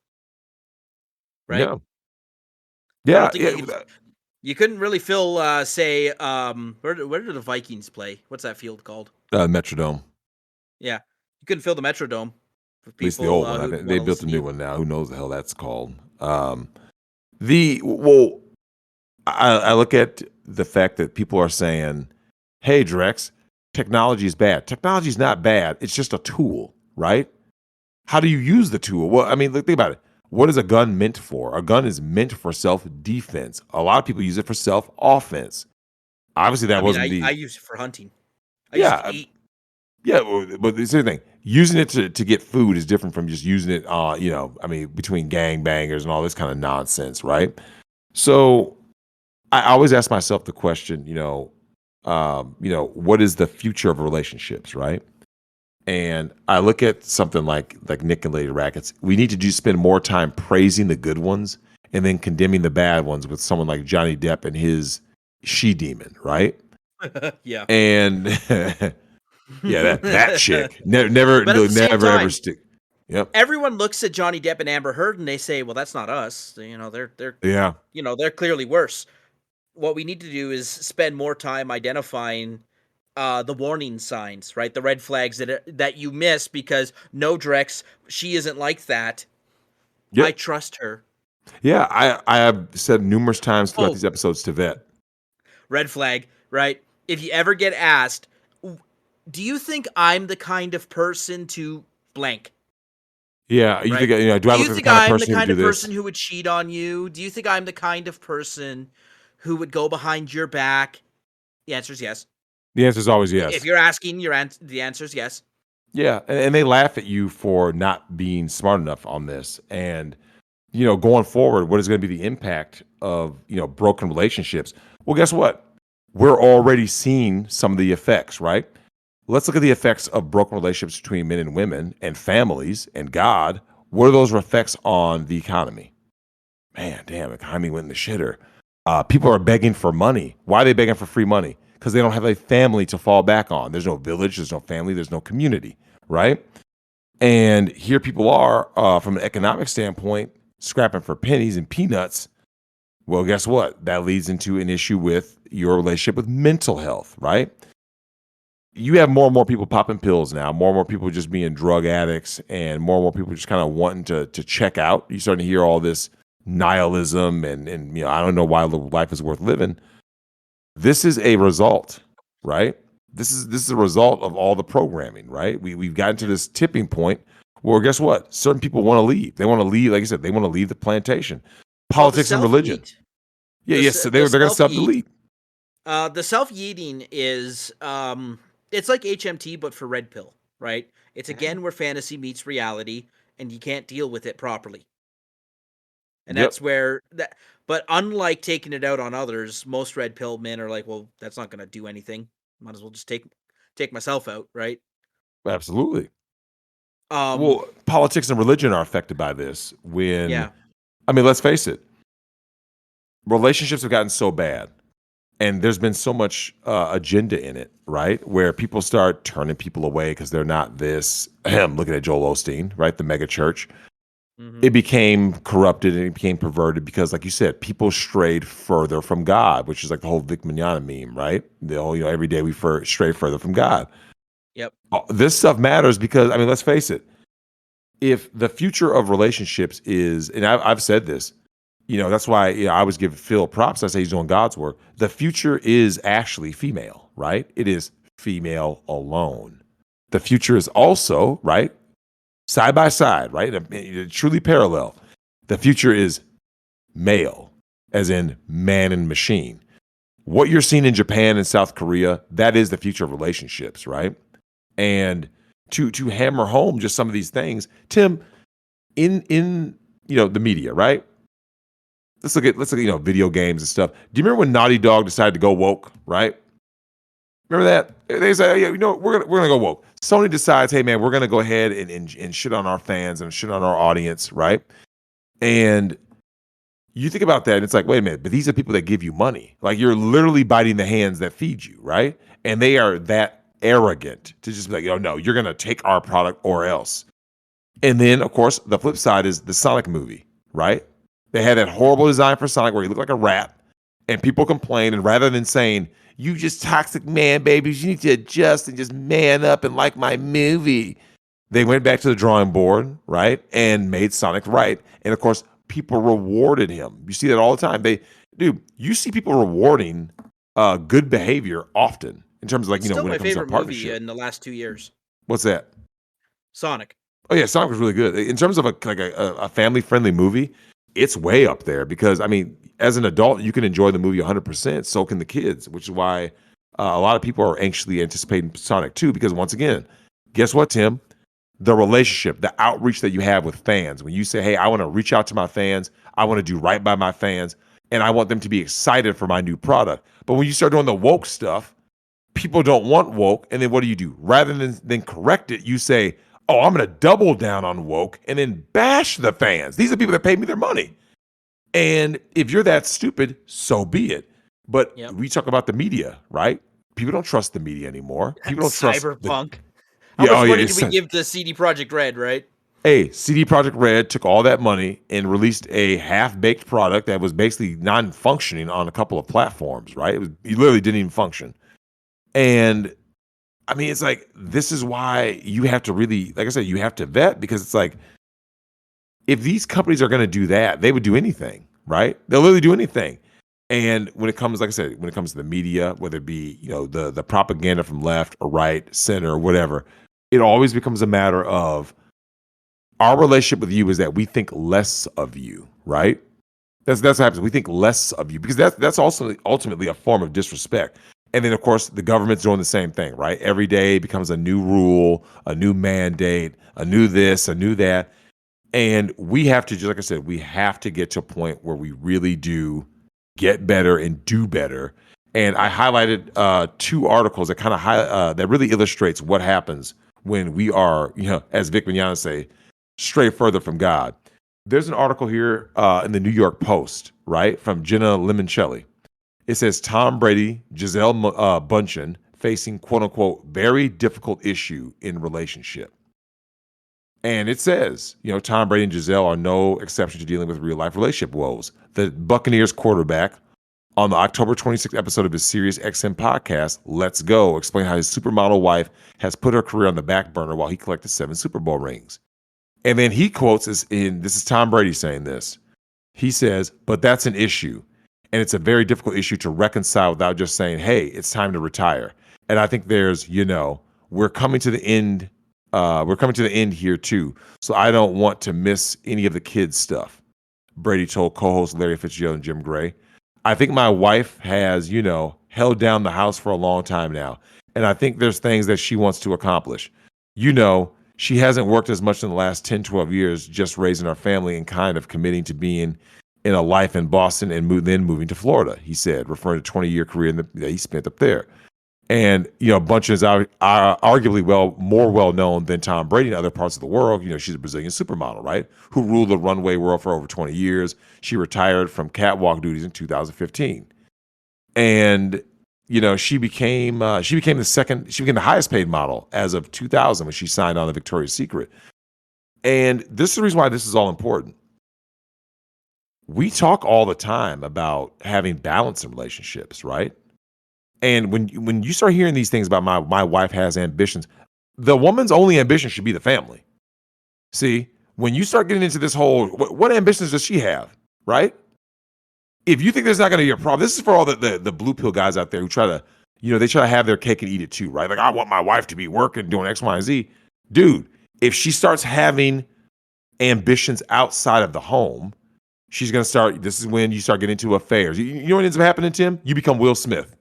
right? yeah, I don't yeah, think you couldn't really fill say where do the Vikings play? What's that field called? Metrodome, Yeah. You couldn't fill the Metrodome for at least the people old one. I who'd think they want to built a listen to new you. one now. Who knows the hell that's called? The well, I look at the fact that people are saying, "Hey, Drex, technology is bad." Technology is not bad. It's just a tool, right? How do you use the tool? Well, I mean, think about it. What is a gun meant for? A gun is meant for self defense. A lot of people use it for self offense. Obviously, I that mean, wasn't I the use it for hunting. I use it to yeah, eat. yeah. But the same thing. Using it to get food is different from just using it. I mean, between gang bangers and all this kind of nonsense, right? So I always ask myself the question, what is the future of relationships, right? And I look at something like Nick and Lady Rackets. We need to spend more time praising the good ones and then condemning the bad ones with someone like Johnny Depp and his she demon, right? Yeah. And yeah, that chick never But at the same never ever time, stick. Yep. everyone looks at Johnny Depp and Amber Heard and they say, "Well, that's not us." Yeah. They're clearly worse. What we need to do is spend more time identifying the warning signs, right? The red flags that you miss because no, Drex, she isn't like that. I Yep. trust her. Yeah. I have said numerous times throughout Oh, these episodes to vet. red flag, right? If you ever get asked, do you think I'm the kind of person to blank, Yeah. You right? think do I Do look you like the think kind of I'm the person who would kind do of this? person who would cheat on you? Do you think I'm the kind of person who would go behind your back? The answer is yes. The answer is always If yes. you're asking, the answer is yes. Yeah, and they laugh at you for not being smart enough on this. And going forward, what is going to be the impact of broken relationships? Well, guess what? We're already seeing some of the effects, right? Let's look at the effects of broken relationships between men and women and families and God. What are those effects on the economy? Man, damn, economy went in the shitter. People are begging for money. Why are they begging for free money? Because they don't have a family to fall back on. There's no village, there's no family, there's no community, right? And here people are, from an economic standpoint, scrapping for pennies and peanuts Well, guess what? That leads into an issue with your relationship with mental health, right? You have more and more people popping pills now, more and more people just being drug addicts, and more people just kind of wanting to check out. You're starting to hear all this nihilism and I don't know why life is worth living. This is a result, right? This is a result of all the programming, right? We've gotten to Yep. this tipping point where guess what? Certain people want to leave. They want to leave, like I said, they want to leave the plantation. Well, the Politics and self religion. yeet, Yeah, yes, so the they're gonna self self yeet, delete. the self yeeting is it's like HMT but for red pill, right? It's again where fantasy meets reality, and you can't deal with it properly, and Yep, that's where that. But unlike taking it out on others, most red pill men are like, well, that's not going to do anything. Might as well just take myself out, right? absolutely. Um, Well, politics and religion are affected by this. When yeah. I mean, let's face it, relationships have gotten so bad, and there's been so much agenda in it, right? Where people start turning people away because they're not this. Looking at Joel Osteen, right? The mega church. Hmm. It became corrupted and it became perverted because, like you said, people strayed further from God, which is like the whole Vic Mignogna meme, right? The whole, every day we stray further from God. Yep. This stuff matters because, I mean, let's face it. If the future of relationships is, and I've said this, that's why I always give Phil props. I say he's doing God's work. The future is actually female, right? It is female alone. The future is also, right, side by side, right? Truly parallel. The future is male, as in man and machine. What you're seeing in Japan and South Korea, that is the future of relationships, right? And to hammer home just some of these things, Tim, in the media, right? Let's look at video games and stuff. Do you remember when Naughty Dog decided to go woke, right? Remember that? They say, yeah, we're gonna go woke. Sony decides, hey man, we're gonna go ahead and shit on our fans and shit on our audience, right? And you think about that, and it's like, wait a minute, but these are people that give you money. Like you're literally biting the hands that feed you, right? And they are that arrogant to just be like, oh no, you're gonna take our product or else. And then, of course, the flip side is the Sonic movie, right? They had that horrible design for Sonic where he looked like a rat, and people complained. And rather than saying, you just toxic man babies, you need to adjust and just man up and like my movie, they went back to the drawing board, right? And made Sonic right. And of course, people rewarded him. You see that all the time. You see people rewarding good behavior often in terms of like, It's still when it my comes to a favorite movie partnership. in the last 2 years. What's that? Sonic. Oh yeah, Sonic was really good. In terms of a family friendly movie, it's way up there because I mean, as an adult, you can enjoy the movie 100%. So can the kids, which is why a lot of people are anxiously anticipating Sonic 2 because once again, guess what, Tim? The relationship, the outreach that you have with fans. When you say, "Hey, I want to reach out to my fans. I want to do right by my fans, and I want them to be excited for my new product." But when you start doing the woke stuff, people don't want woke, and then what do? Rather than correct it, you say, "Oh, I'm going to double down on woke and then bash the fans. These are people that paid me their money." And if you're that stupid, so be it. But Yep. we talk about the media, right? People don't trust the media anymore. People don't trust the Cyberpunk. How yeah, much oh yeah, money did it's we give to CD Project Red, right? hey, CD Projekt Red took all that money and released a half-baked product that was basically non-functioning on a couple of platforms, right? It literally didn't even function. And I mean, it's like this is why you have to really, like I said, you have to vet because it's like if these companies are going to do that, they would do anything, right? They'll literally do anything. And when it comes, like I said, when it comes to the media, whether it be the propaganda from left or right, center, or whatever, it always becomes a matter of our relationship with you is that we think less of you, right? That's what happens. We think less of you because that's also ultimately a form of disrespect. And then of course the government's doing the same thing, right? Every day becomes a new rule, a new mandate, a new this, a new that. And we have to, just like I said, we have to get to a point where we really do get better and do better. And I highlighted two articles that kind of that really illustrates what happens when we are, as Vic Mignogna say, stray further from God. There's an article here in the New York Post, right, from Jenna Limoncelli. It says Tom Brady, Giselle Bundchen facing quote unquote very difficult issue in relationship. And it says, Tom Brady and Giselle are no exception to dealing with real life relationship woes. The Buccaneers quarterback on the October 26th episode of his Sirius XM podcast, Let's Go, explained how his supermodel wife has put her career on the back burner while he collected 7 Super Bowl rings. And then he quotes this is Tom Brady saying this. He says, but that's an issue. And it's a very difficult issue to reconcile without just saying, hey, it's time to retire. And I think there's, we're coming to the end. We're coming to the end here too. So I don't want to miss any of the kids' stuff. Brady told co-host Larry Fitzgerald and Jim Gray. I think my wife has, held down the house for a long time now. And I think there's things that she wants to accomplish. She hasn't worked as much in the last 10, 12 years, just raising our family and kind of committing to being in a life in Boston and then moving to Florida, he said, referring to a 20-year career that he spent up there. And, Bunch is arguably more well-known than Tom Brady in other parts of the world. She's a Brazilian supermodel, right? Who ruled the runway world for over 20 years. She retired from catwalk duties in 2015. And, she became the highest paid model as of 2000 when she signed on to Victoria's Secret. And this is the reason why this is all important. We talk all the time about having balance in relationships, right? And when you start hearing these things about my wife has ambitions, the woman's only ambition should be the family. See, when you start getting into this whole, what ambitions does she have, right? If you think there's not going to be a problem, this is for all the blue pill guys out there who try to, they try to have their cake and eat it too, right? Like, I want my wife to be working, doing X, Y, and Z. Dude, if she starts having ambitions outside of the home, she's going to start, this is when you start getting into affairs. You know what ends up happening, Tim? You become Will Smith.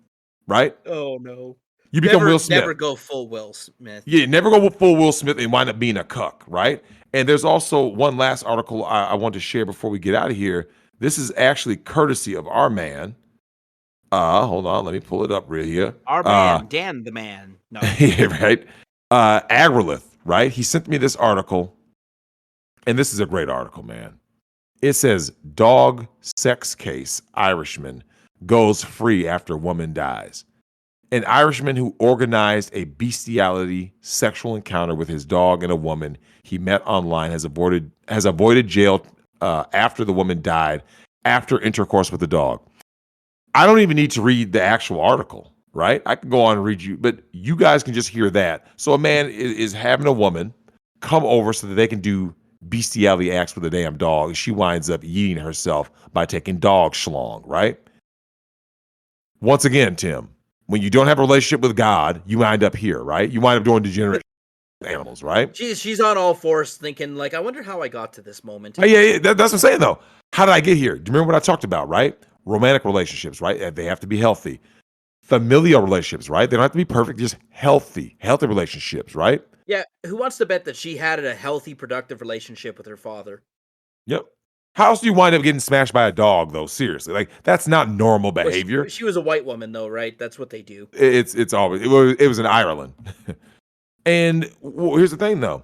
Right? Oh, no. You become Will Smith. Never go full Will Smith. Yeah, never go full Will Smith and wind up being a cuck, right? And there's also one last article I want to share before we get out of here. This is actually courtesy of our man. Hold on, let me pull it up right here. Our man, Dan the man. No. Yeah, right? Agrilith, right? He sent me this article, and this is a great article, man. It says, dog sex case, Irishman goes free after woman dies. An Irishman who organized a bestiality sexual encounter with his dog and a woman he met online has avoided jail after the woman died after intercourse with the dog. I don't even need to read the actual article, right? I can go on and read you, but you guys can just hear that. So a man is having a woman come over so that they can do bestiality acts with a damn dog. She winds up eating herself by taking dog schlong, right? Once again, Tim, when you don't have a relationship with God, you wind up here, right? You wind up doing degenerate animals, right? She's on all fours thinking, like, I wonder how I got to this moment. Yeah, that's what I'm saying, though. How did I get here? Do you remember what I talked about, right? Romantic relationships, right? They have to be healthy. Familial relationships, right? They don't have to be perfect, just healthy relationships, right? Yeah, who wants to bet that she had a healthy, productive relationship with her father? Yep. How else do you wind up getting smashed by a dog, though? Seriously, like that's not normal behavior. Well, she was a white woman, though, right? That's what they do. It's always it was in Ireland. And here's the thing, though.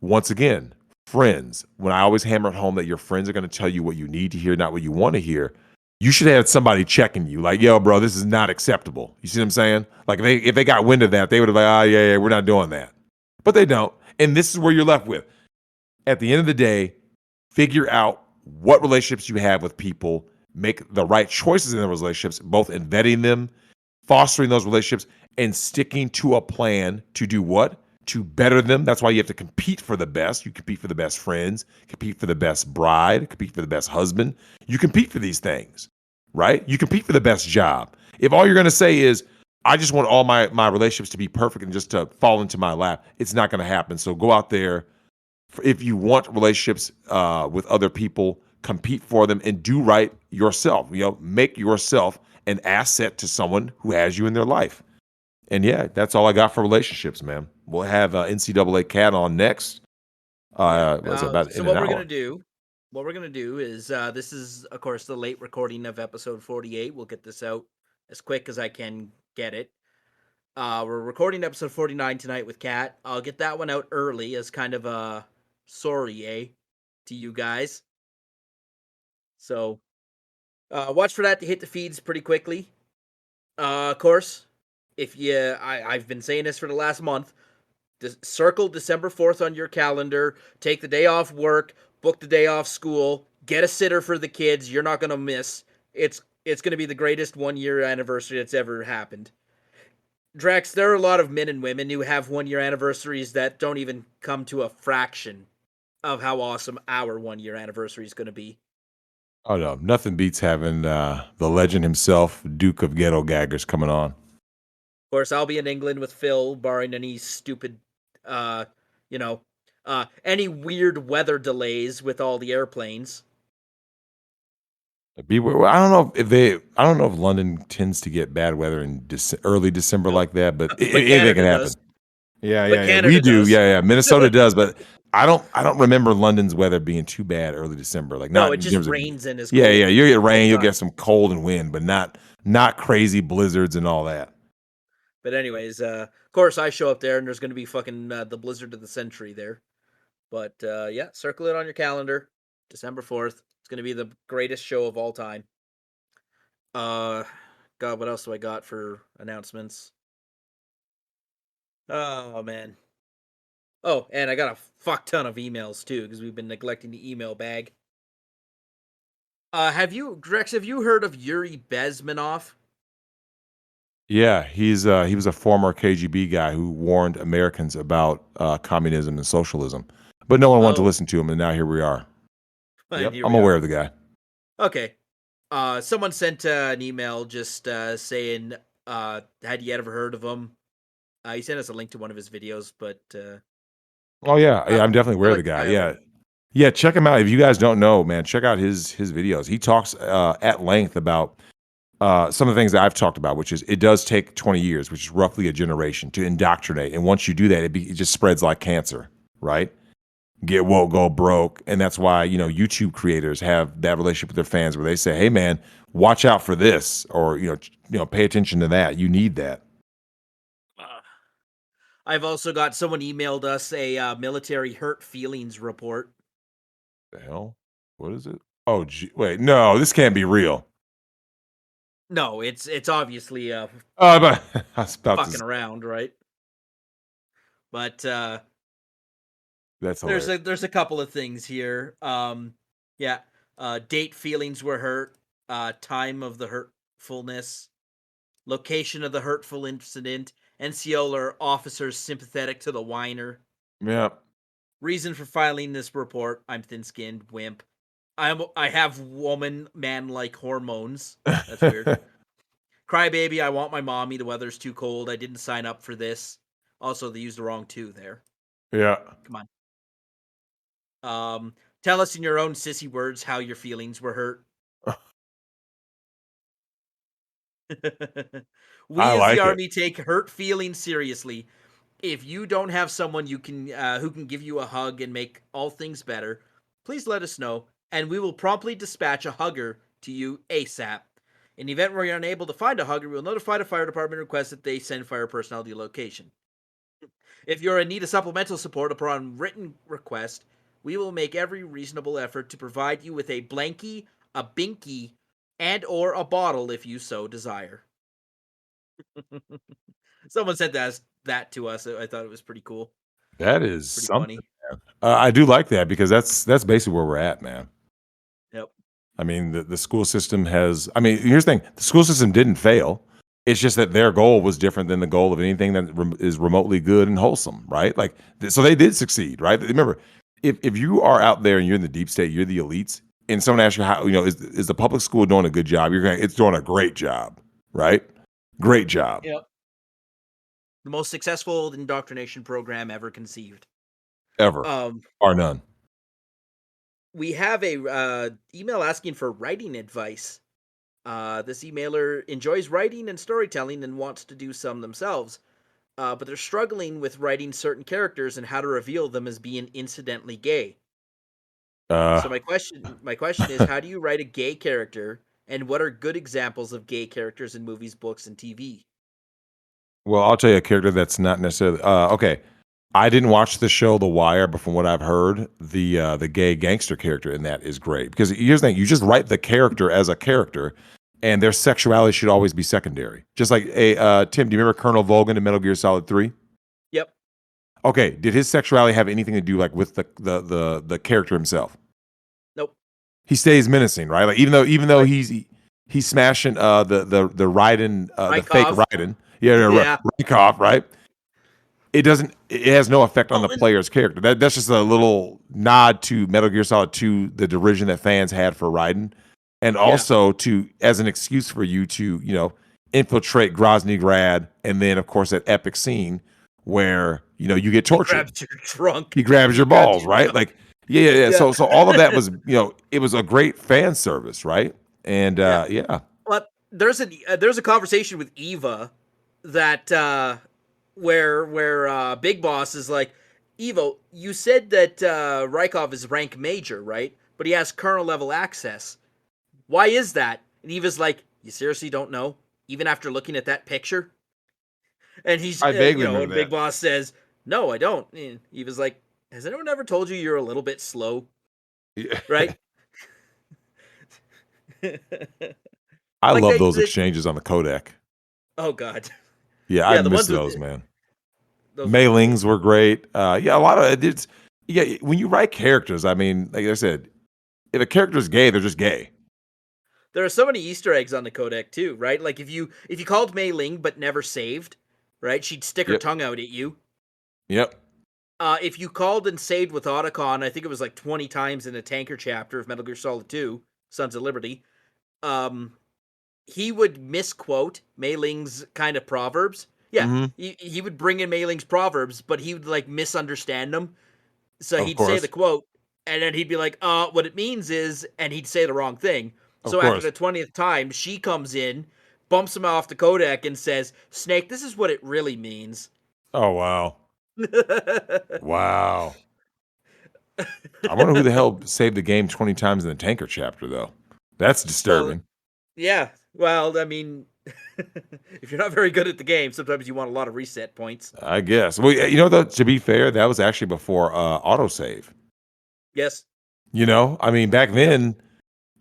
Once again, friends. When I always hammer home that your friends are going to tell you what you need to hear, not what you want to hear. You should have somebody checking you, like, yo, bro, this is not acceptable. You see what I'm saying? Like if they got wind of that, they would have like, oh yeah, we're not doing that. But they don't. And this is where you're left with. At the end of the day, figure out what relationships you have with people, make the right choices in those relationships, both in vetting them, fostering those relationships, and sticking to a plan to do what? To better them. That's why you have to compete for the best. You compete for the best friends, compete for the best bride, compete for the best husband. You compete for these things, right? You compete for the best job. If all you're going to say is, I just want all my relationships to be perfect and just to fall into my lap, it's not going to happen. So go out there. If you want relationships with other people, compete for them and do right yourself. Make yourself an asset to someone who has you in their life. And yeah, that's all I got for relationships, man. We'll have NCAA Cat on next. Was about so in what an we're hour. gonna do is this is of course the late recording of episode 48. We'll get this out as quick as I can get it. We're recording episode 49 tonight with Kat. I'll get that one out early as kind of a sorry, to you guys. So watch for that to hit the feeds pretty quickly. Of course, if you, I've been saying this for the last month. Circle December 4th on your calendar. Take the day off work. Book the day off school. Get a sitter for the kids. You're not gonna miss. It's gonna be the greatest 1 year anniversary that's ever happened. Drex, there are a lot of men and women who have 1 year anniversaries that don't even come to a fraction of how awesome our 1 year anniversary is going to be. Oh no, nothing beats having the legend himself, Duke of Ghetto Gaggers, coming on. Of course, I'll be in England with Phil, barring any stupid, uh, you know, any weird weather delays with all the airplanes. I don't know if they. I don't know if London tends to get bad weather in early December Nope. like that, but But anything can Canada happen. does. Yeah, But yeah, yeah. We Canada do. does. Yeah, yeah. Minnesota does, but I don't remember London's weather being too bad early December. Like No, not it in just terms of. rains and is Yeah, yeah. cold You get all rain, the you'll time. get some cold and wind, but not crazy blizzards and all that. But anyways, of course, I show up there and there's going to be fucking the blizzard of the century there. But yeah, circle it on your calendar. December 4th. It's going to be the greatest show of all time. Uh, God, what else do I got for announcements? Oh man. Oh, and I got a fuck ton of emails too because we've been neglecting the email bag. Have you, Drex? Have you heard of Yuri Bezmenov? Yeah, he was a former KGB guy who warned Americans about communism and socialism, but no one wanted to Oh, listen to him, and now here we are. and Yep, here I'm we aware are. of the guy. Okay. Someone sent an email just saying, had you ever heard of him? He sent us a link to one of his videos, but Oh yeah, I, yeah, I'm definitely I aware of the like the guy. guy already. Yeah, yeah, check him out if you guys don't know, man. Check out his videos. He talks at length about some of the things that I've talked about, which is it does take 20 years, which is roughly a generation, to indoctrinate, and once you do that, it just spreads like cancer, right? Get woke, go broke, and that's why YouTube creators have that relationship with their fans, where they say, "Hey, man, watch out for this," or pay attention to that. You need that. Uh, I've also got someone emailed us a military hurt feelings report. The hell? What is it? Oh, wait, no, this can't be real. No, it's obviously But I was about to. fucking around, right? But That's hilarious. there's a couple of things here. Yeah, date feelings were hurt, time of the hurtfulness, location of the hurtful incident, NCO or officers sympathetic to the whiner. Yeah. Reason for filing this report: I'm thin-skinned, wimp. I have woman man like hormones. That's weird. Crybaby, I want my mommy. The weather's too cold. I didn't sign up for this. Also, they used the wrong two there. Yeah. Come on. Tell us in your own sissy words how your feelings were hurt. I We as the like it. army take hurt feelings seriously. If you don't have someone you can who can give you a hug and make all things better, please let us know, and we will promptly dispatch a hugger to you ASAP. In the event where you're unable to find a hugger, we will notify the fire department and request that they send fire personnel to your location. If you're in need of supplemental support upon written request, we will make every reasonable effort to provide you with a blankie, a binky, and or a bottle if you so desire. Someone sent that to us. I thought it was pretty cool. That is Pretty something, funny. man. I do like that because that's basically where we're at, man. Yep. I mean, the school system has. I mean, here's the thing: the school system didn't fail. It's just that their goal was different than the goal of anything that is remotely good and wholesome, right? Like, so they did succeed, right? Remember, if you are out there and you're in the deep state, you're the elites, and someone asks you how, is the public school doing a good job? You're going, it's doing a great job, right? Great job, Yep. The most successful indoctrination program ever conceived. ever, Um, bar none. we have a email asking for writing advice. This emailer enjoys writing and storytelling and wants to do some themselves, but they're struggling with writing certain characters and how to reveal them as being incidentally gay. Uh, So my question is, how do you write a gay character, and what are good examples of gay characters in movies, books, and TV? well, I'll tell you a character that's not necessarily okay. I didn't watch the show The Wire, but from what I've heard, the gay gangster character in that is great. Because here's the thing: you just write the character as a character, and their sexuality should always be secondary. Just like a Tim, do you remember Colonel Volgan in Metal Gear Solid 3? Yep. Okay, did his sexuality have anything to do, like, with the character himself? Nope. He stays menacing, right? Like, even though Like he's smashing, the Raiden, the fake Rykov. Raiden. Yeah, yeah, Yeah. Rykov, right? It has no effect on Oh, the and player's character. That's just a little nod to Metal Gear Solid 2, the derision that fans had for Raiden, and yeah, also to as an excuse for you to, infiltrate Grozny Grad, and then, of course, that epic scene where, you get he tortured. grabs your trunk. He grabs He your grabs balls, your right? trunk. Like, yeah, yeah, yeah. Yeah. So all of that was, it was a great fan service, right? And, Yeah. yeah. But there's a conversation with Eva that where Big Boss is like, Evo, you said that Rykov is rank major, right? But he has colonel level access. Why is that? And Eva's like, you seriously don't know, even after looking at that picture. And I vaguely and remember Big that. Boss says, no, I don't. And Eva's like, has anyone ever told you you're a little bit slow, Yeah. right? I like love they, those they, exchanges on the codec. oh god, Yeah, I yeah, the miss ones with those, man. those were cool. Mailings were great. Yeah, a lot of it's yeah. When you write characters, I mean, like I said, if a character's gay, they're just gay. There are so many Easter eggs on the codec too, right? Like if you called Mei Ling but never saved, right? She'd stick her Yep, tongue out at you. yep. If you called and saved with Otacon, I think it was like 20 times in a tanker chapter of Metal Gear Solid 2, Sons of Liberty. Um, he would misquote Mei Ling's kind of proverbs. Yeah, Hmm. he would bring in Mei Ling's proverbs, but he would like misunderstand them. So Of he'd say the course, quote, and then he'd be like, what it means is, and he'd say the wrong thing. of So after course. the 20th time, she comes in, bumps him off the codec, and says, Snake, this is what it really means. Oh wow, wow. I wonder who the hell saved the game 20 times in the tanker chapter, though. That's Well, disturbing. yeah. Well, I mean, if you're not very good at the game, sometimes you want a lot of reset points. I guess. Well, though, to be fair, that was actually before autosave. Yes. I mean, back Yep. then,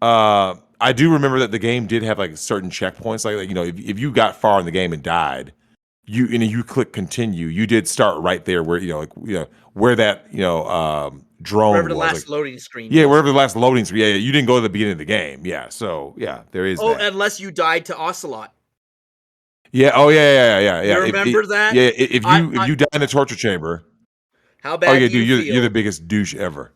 I do remember that the game did have like certain checkpoints. Like, if you got far in the game and died, you click continue, you did start right there where where that Wherever drone the was, last like, loading screen yeah, is. wherever the last loading screen. Yeah, yeah, you didn't go to the beginning of the game. Yeah, so yeah, there is Oh, that. unless you died to Ocelot. Yeah. Oh yeah, yeah, yeah, yeah, You yeah. remember that? Yeah, if I, you I die in the torture chamber, how oh bad yeah, do you dude, you're the feel biggest douche ever.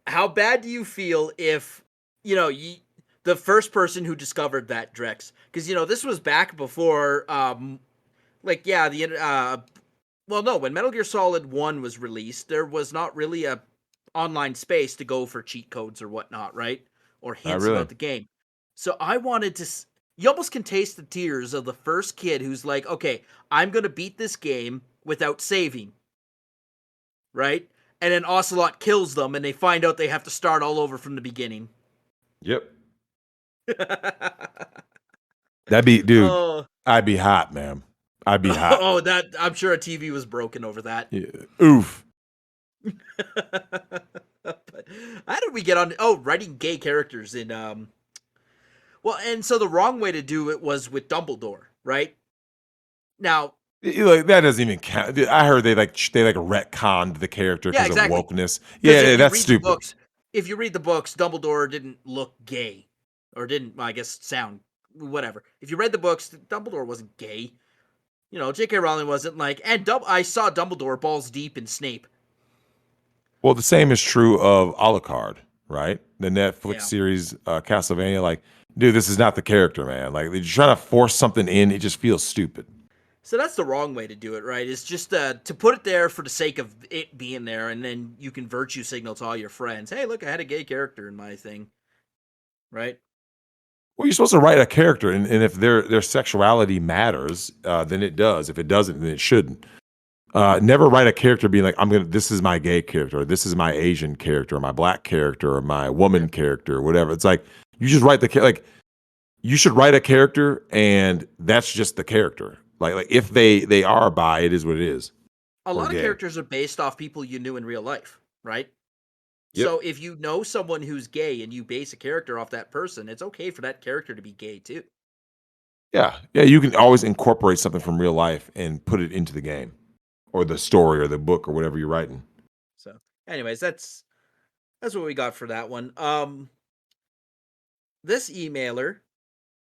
how bad do you feel if the first person who discovered that Drex, because this was back before like yeah the well no, when Metal Gear Solid 1 was released, there was not really a online space to go for cheat codes or whatnot, right? Or I hints really. about the game. So I wanted to you almost can taste the tears of the first kid who's like, okay, I'm gonna beat this game without saving, right? And then Ocelot kills them, and they find out they have to start all over from the beginning. Yep. That'd be, dude. Oh, I'd be hot, man. I'd be hot. oh, that I'm sure a TV was broken over that. Yeah. Oof. But how did we get on? Oh, writing gay characters in Well, and so the wrong way to do it was with Dumbledore, right? Now, Like, that doesn't even count. Dude, I heard they retconned the character yeah, because of exactly. wokeness. Yeah, Because yeah, that's stupid. if you read the books, Dumbledore didn't look gay, or didn't, well, I guess, sound whatever. If you read the books, Dumbledore wasn't gay. J.K. Rowling wasn't like, and I saw Dumbledore balls deep in Snape. Well, the same is true of Alucard, right? The Netflix Yeah. series Castlevania. Like, dude, this is not the character, man. Like, you're trying to force something in. It just feels stupid. So that's the wrong way to do it, right? It's just to put it there for the sake of it being there, and then you can virtue signal to all your friends, hey, look, I had a gay character in my thing, right? Well, you're supposed to write a character, and if their sexuality matters, then it does. If it doesn't, then it shouldn't. Never write a character being like, this is my gay character, or this is my Asian character, or my black character, or my Yeah. woman character, or whatever. It's like, you just write like, you should write a character, and that's just the character. Like if they are bi, it is what it is, A or lot of gay. characters are based off people you knew in real life, right? Yep. So if you know someone who's gay and you base a character off that person, it's okay for that character to be gay too. Yeah. Yeah. You can always incorporate something from real life and put it into the game or the story or the book or whatever you're writing. So, anyways, that's what we got for that one. This emailer,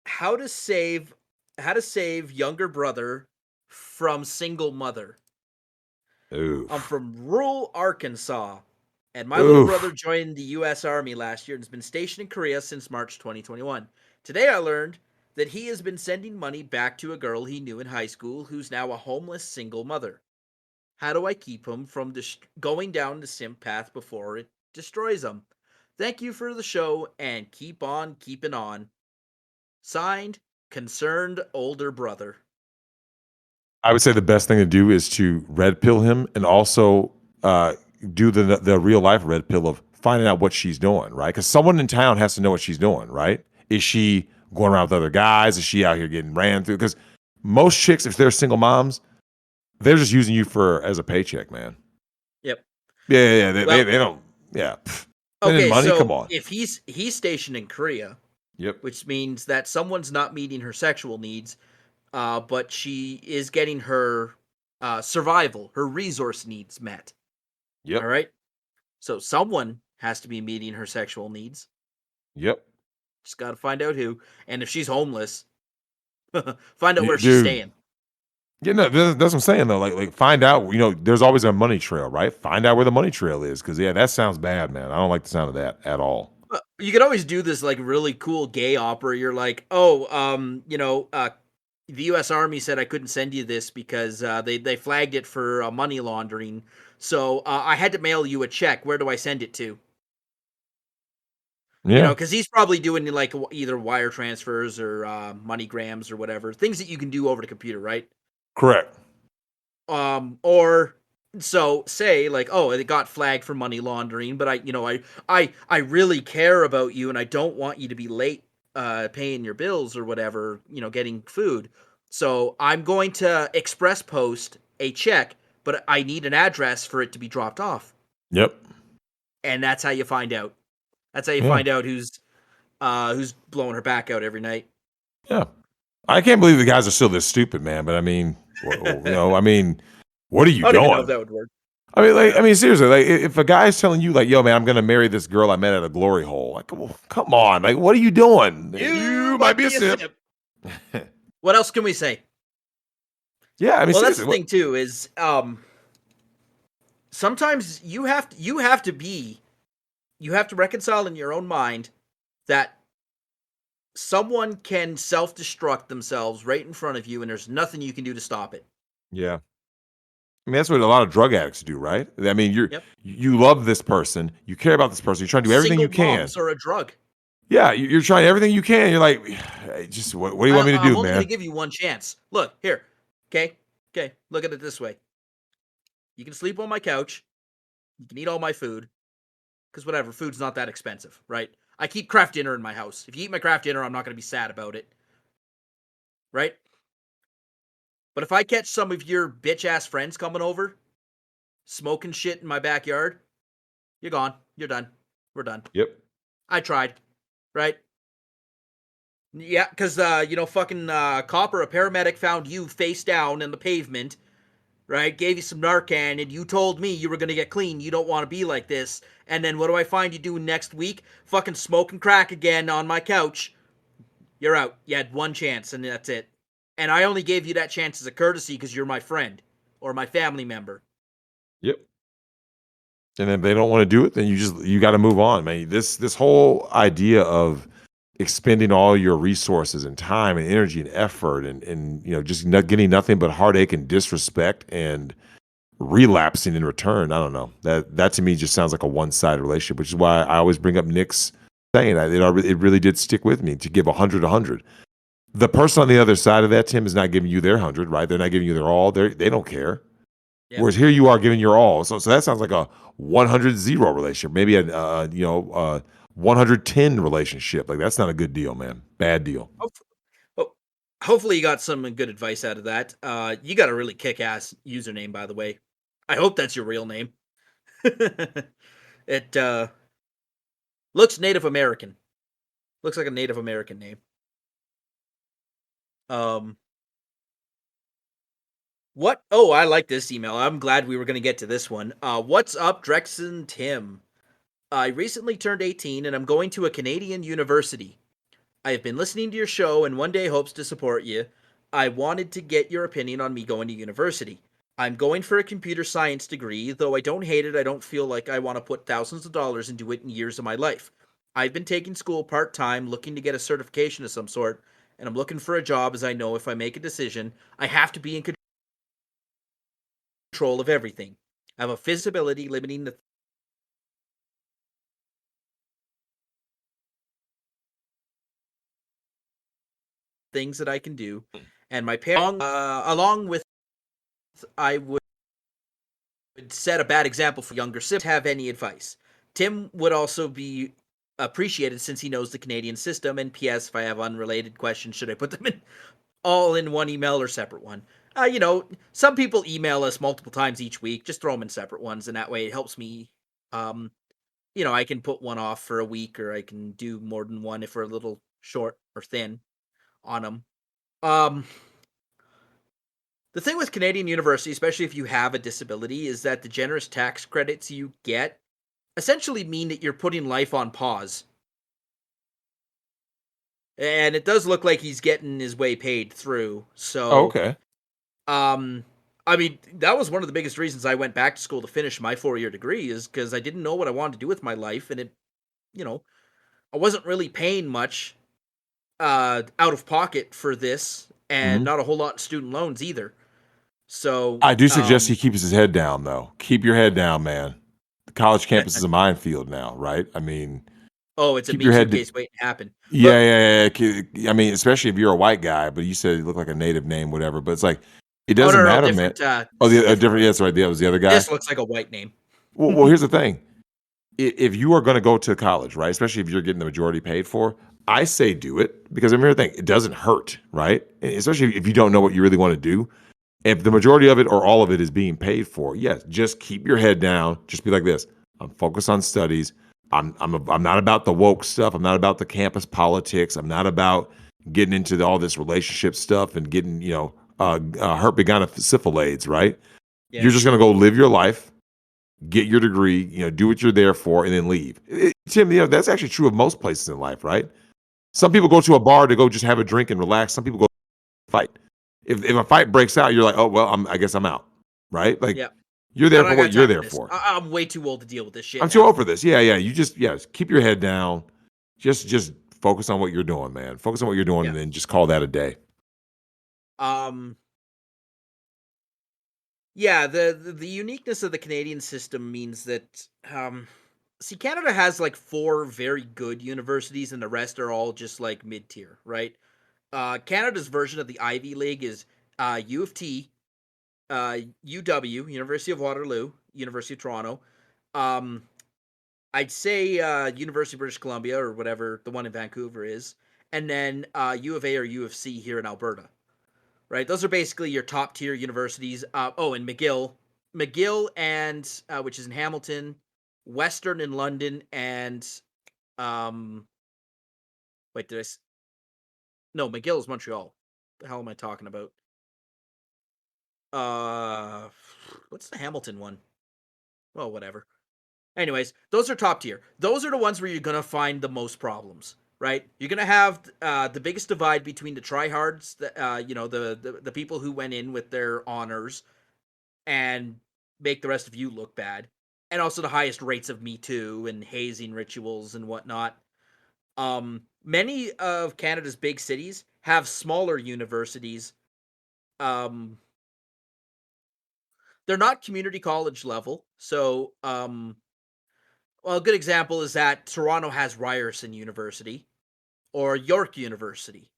how to save how to save younger brother from single mother. I'm Oof. from rural Arkansas, and my little brother Oof. joined the U.S. Army last year and has been stationed in Korea since March 2021. Today, I learned that he has been sending money back to a girl he knew in high school who's now a homeless single mother. How do I keep him from going down the simp path before it destroys him? Thank you for the show and keep on keeping on. Signed, Concerned Older Brother. I would say the best thing to do is to red pill him and also uh, do the real life red pill of finding out what she's doing, right? Because someone in town has to know what she's doing, right? Is she going around with other guys? Is she out here getting ran through? Because most chicks, if they're single moms, they're just using you for as a paycheck, man. Yep. Yeah, yeah, yeah. Well, They don't. Yeah, pff. Spending okay, money. Come so on. if he's stationed in Korea, Yep. which means that someone's not meeting her sexual needs, but she is getting her survival, her resource needs met. All Yep. right. So someone has to be meeting her sexual needs. Yep. Just got to find out who. And if she's homeless, find out where she's Dude. staying. Yeah, no, that's what I'm saying though. Like, find out. There's always a money trail, right? Find out where the money trail is, because yeah, that sounds bad, man. I don't like the sound of that at all. You could always do this like really cool gay opera. You're like, oh, the U.S. Army said I couldn't send you this because they flagged it for money laundering. So I had to mail you a check. Where do I send it to? Yeah, Because he's probably doing like either wire transfers or MoneyGrams or whatever things that you can do over the computer, right? correct. Or so say like, oh, it got flagged for money laundering, but I really care about you and I don't want you to be late paying your bills or whatever, getting food. So I'm going to express post a check, but I need an address for it to be dropped off. Yep. And that's how you find out. That's how you Yeah. find out who's blowing her back out every night. Yeah. I can't believe the guys are still this stupid, man. But I mean, I mean, what are you I don't even know if doing? that would work. I Yeah. mean, seriously, like, if a guy's telling you, like, "Yo, man, I'm gonna marry this girl I met at a glory hole," like, come on, like, what are you doing? You You might might be a be a simp. simp. What else can we say? Yeah, I mean, Well, that's seriously, the what? thing too is sometimes you have to reconcile in your own mind that someone can self-destruct themselves right in front of you and there's nothing you can do to stop it. Yeah. I mean, that's what a lot of drug addicts do, right? I mean, Yep. you love this person, you care about this person, you're trying to do everything you Single can. moms are a drug. Yeah, you're trying everything you can. You're like, just what do you want me to I'm do, only going man? to give you one chance. Look, here. Okay? Okay, look at it this way. You can sleep on my couch, you can eat all my food cuz whatever, food's not that expensive, right? I keep craft dinner in my house. If you eat my craft dinner, I'm not going to be sad about it, right? But if I catch some of your bitch ass friends coming over, smoking shit in my backyard, you're gone. You're done. We're done. Yep. I tried, right? Yeah, because fucking copper, a paramedic found you face down in the pavement, right? Gave you some Narcan, and you told me you were gonna get clean. You don't want to be like this. And then what do I find you doing next week? Fucking smoking crack again on my couch. You're out. You had one chance, and that's it. And I only gave you that chance as a courtesy because you're my friend or my family member. Yep. And if they don't want to do it, then you got to move on, man. This whole idea of expending all your resources and time and energy and effort and just not getting nothing but heartache and disrespect and relapsing in return. I don't know. That to me just sounds like a one-sided relationship, which is why I always bring up Nick's saying that it really did stick with me to give 100. The person on the other side of that, Tim, is not giving you their 100, right? They're not giving you their all. They don't care. Yep. Whereas here you are giving your all. So that sounds like a 100-0 relationship, maybe a 110 relationship. Like, that's not a good deal, man. Bad deal. Well, hopefully you got some good advice out of that. You got a really kick-ass username, by the way. I hope that's your real name. It looks Native American. Looks like a Native American name. Um, What? Oh, I like this email. I'm glad we were going to get to this one. What's up, Drexel and Tim? I recently turned 18 and I'm going to a Canadian university. I have been listening to your show and one day hopes to support you. I wanted to get your opinion on me going to university. I'm going for a computer science degree, though I don't hate it. I don't feel like I want to put thousands of dollars into it in years of my life. I've been taking school part time, looking to get a certification of some sort, and I'm looking for a job as I know if I make a decision, I have to be in control of everything. I have a visibility limiting the things that I can do, and my parents, along with, I would set a bad example for younger siblings. Have any advice? Tim would also be appreciated since he knows the Canadian system. And P.S. If I have unrelated questions, should I put them in all in one email or separate one? Some people email us multiple times each week. Just throw them in separate ones, and that way it helps me. Um, I can put one off for a week, or I can do more than one if we're a little short or thin on them. Um, the thing with Canadian university, especially if you have a disability, is that the generous tax credits you get essentially mean that you're putting life on pause. And it does look like he's getting his way paid through. Oh, So, okay. um, I mean, that was one of the biggest reasons I went back to school to finish my 4 year degree is because I didn't know what I wanted to do with my life. And you know, I wasn't really paying much out of pocket for this and Mhm. not a whole lot in student loans either. So, I do suggest he keeps his head down, though. Keep your head down, man. The college campus is a minefield now, right? I mean, oh, it's a keep meat your head d suitcase waiting to happen. yeah, But yeah, yeah, I mean, especially if you're a white guy, but you said you look like a native name, whatever, but it's like, it oh, doesn't no, no, matter, man. different. Oh, This is the different. different yeah, that's right, that was the other guy? This looks like a white name. Well, here's the thing. If you are gonna go to college, right, especially if you're getting the majority paid for, I say do it because I mean, here's the thing, it doesn't hurt, right? Especially if you don't know what you really wanna do. If the majority of it or all of it is being paid for, yes, just keep your head down. Just be like this. I'm focused on studies. I'm not about the woke stuff. I'm not about the campus politics. I'm not about getting into all this relationship stuff and getting herpes syphilades. Right? Yeah. You're just gonna go live your life, get your degree, do what you're there for, and then leave. Tim, that's actually true of most places in life, right? Some people go to a bar to go just have a drink and relax. Some people go fight. If a fight breaks out, you're like, "Oh, well, I guess I'm out." Right? Like, Yeah. you're I there don't for what got you're time for there this. for. I'm way too old to deal with this shit I'm too now. old for this. Yeah, yeah. Yes, keep your head down. Just focus on what you're doing, man. Focus on what you're doing Yeah. and then just call that a day. Um. Yeah. The uniqueness of the Canadian system means that see, Canada has like four very good universities, and the rest are all just like mid tier, right? Canada's version of the Ivy League is U of T, UW, University of Waterloo, University of Toronto. Um, I'd say University of British Columbia or whatever the one in Vancouver is, and then U of A or U of C here in Alberta. Right, those are basically your top tier universities. And McGill, and which is in Hamilton, Western in London, and um, wait, no, McGill is Montreal. The hell am I talking about? Uh, what's the Hamilton one? Well, whatever. Anyways, those are top tier. Those are the ones where you're gonna find the most problems, right? You're gonna have the biggest divide between the tryhards, the people who went in with their honors and make the rest of you look bad, and also the highest rates of Me Too and hazing rituals and whatnot. Many of Canada's big cities have smaller universities. Um, they're not community college level, so well, a good example is that Toronto has Ryerson University or York University.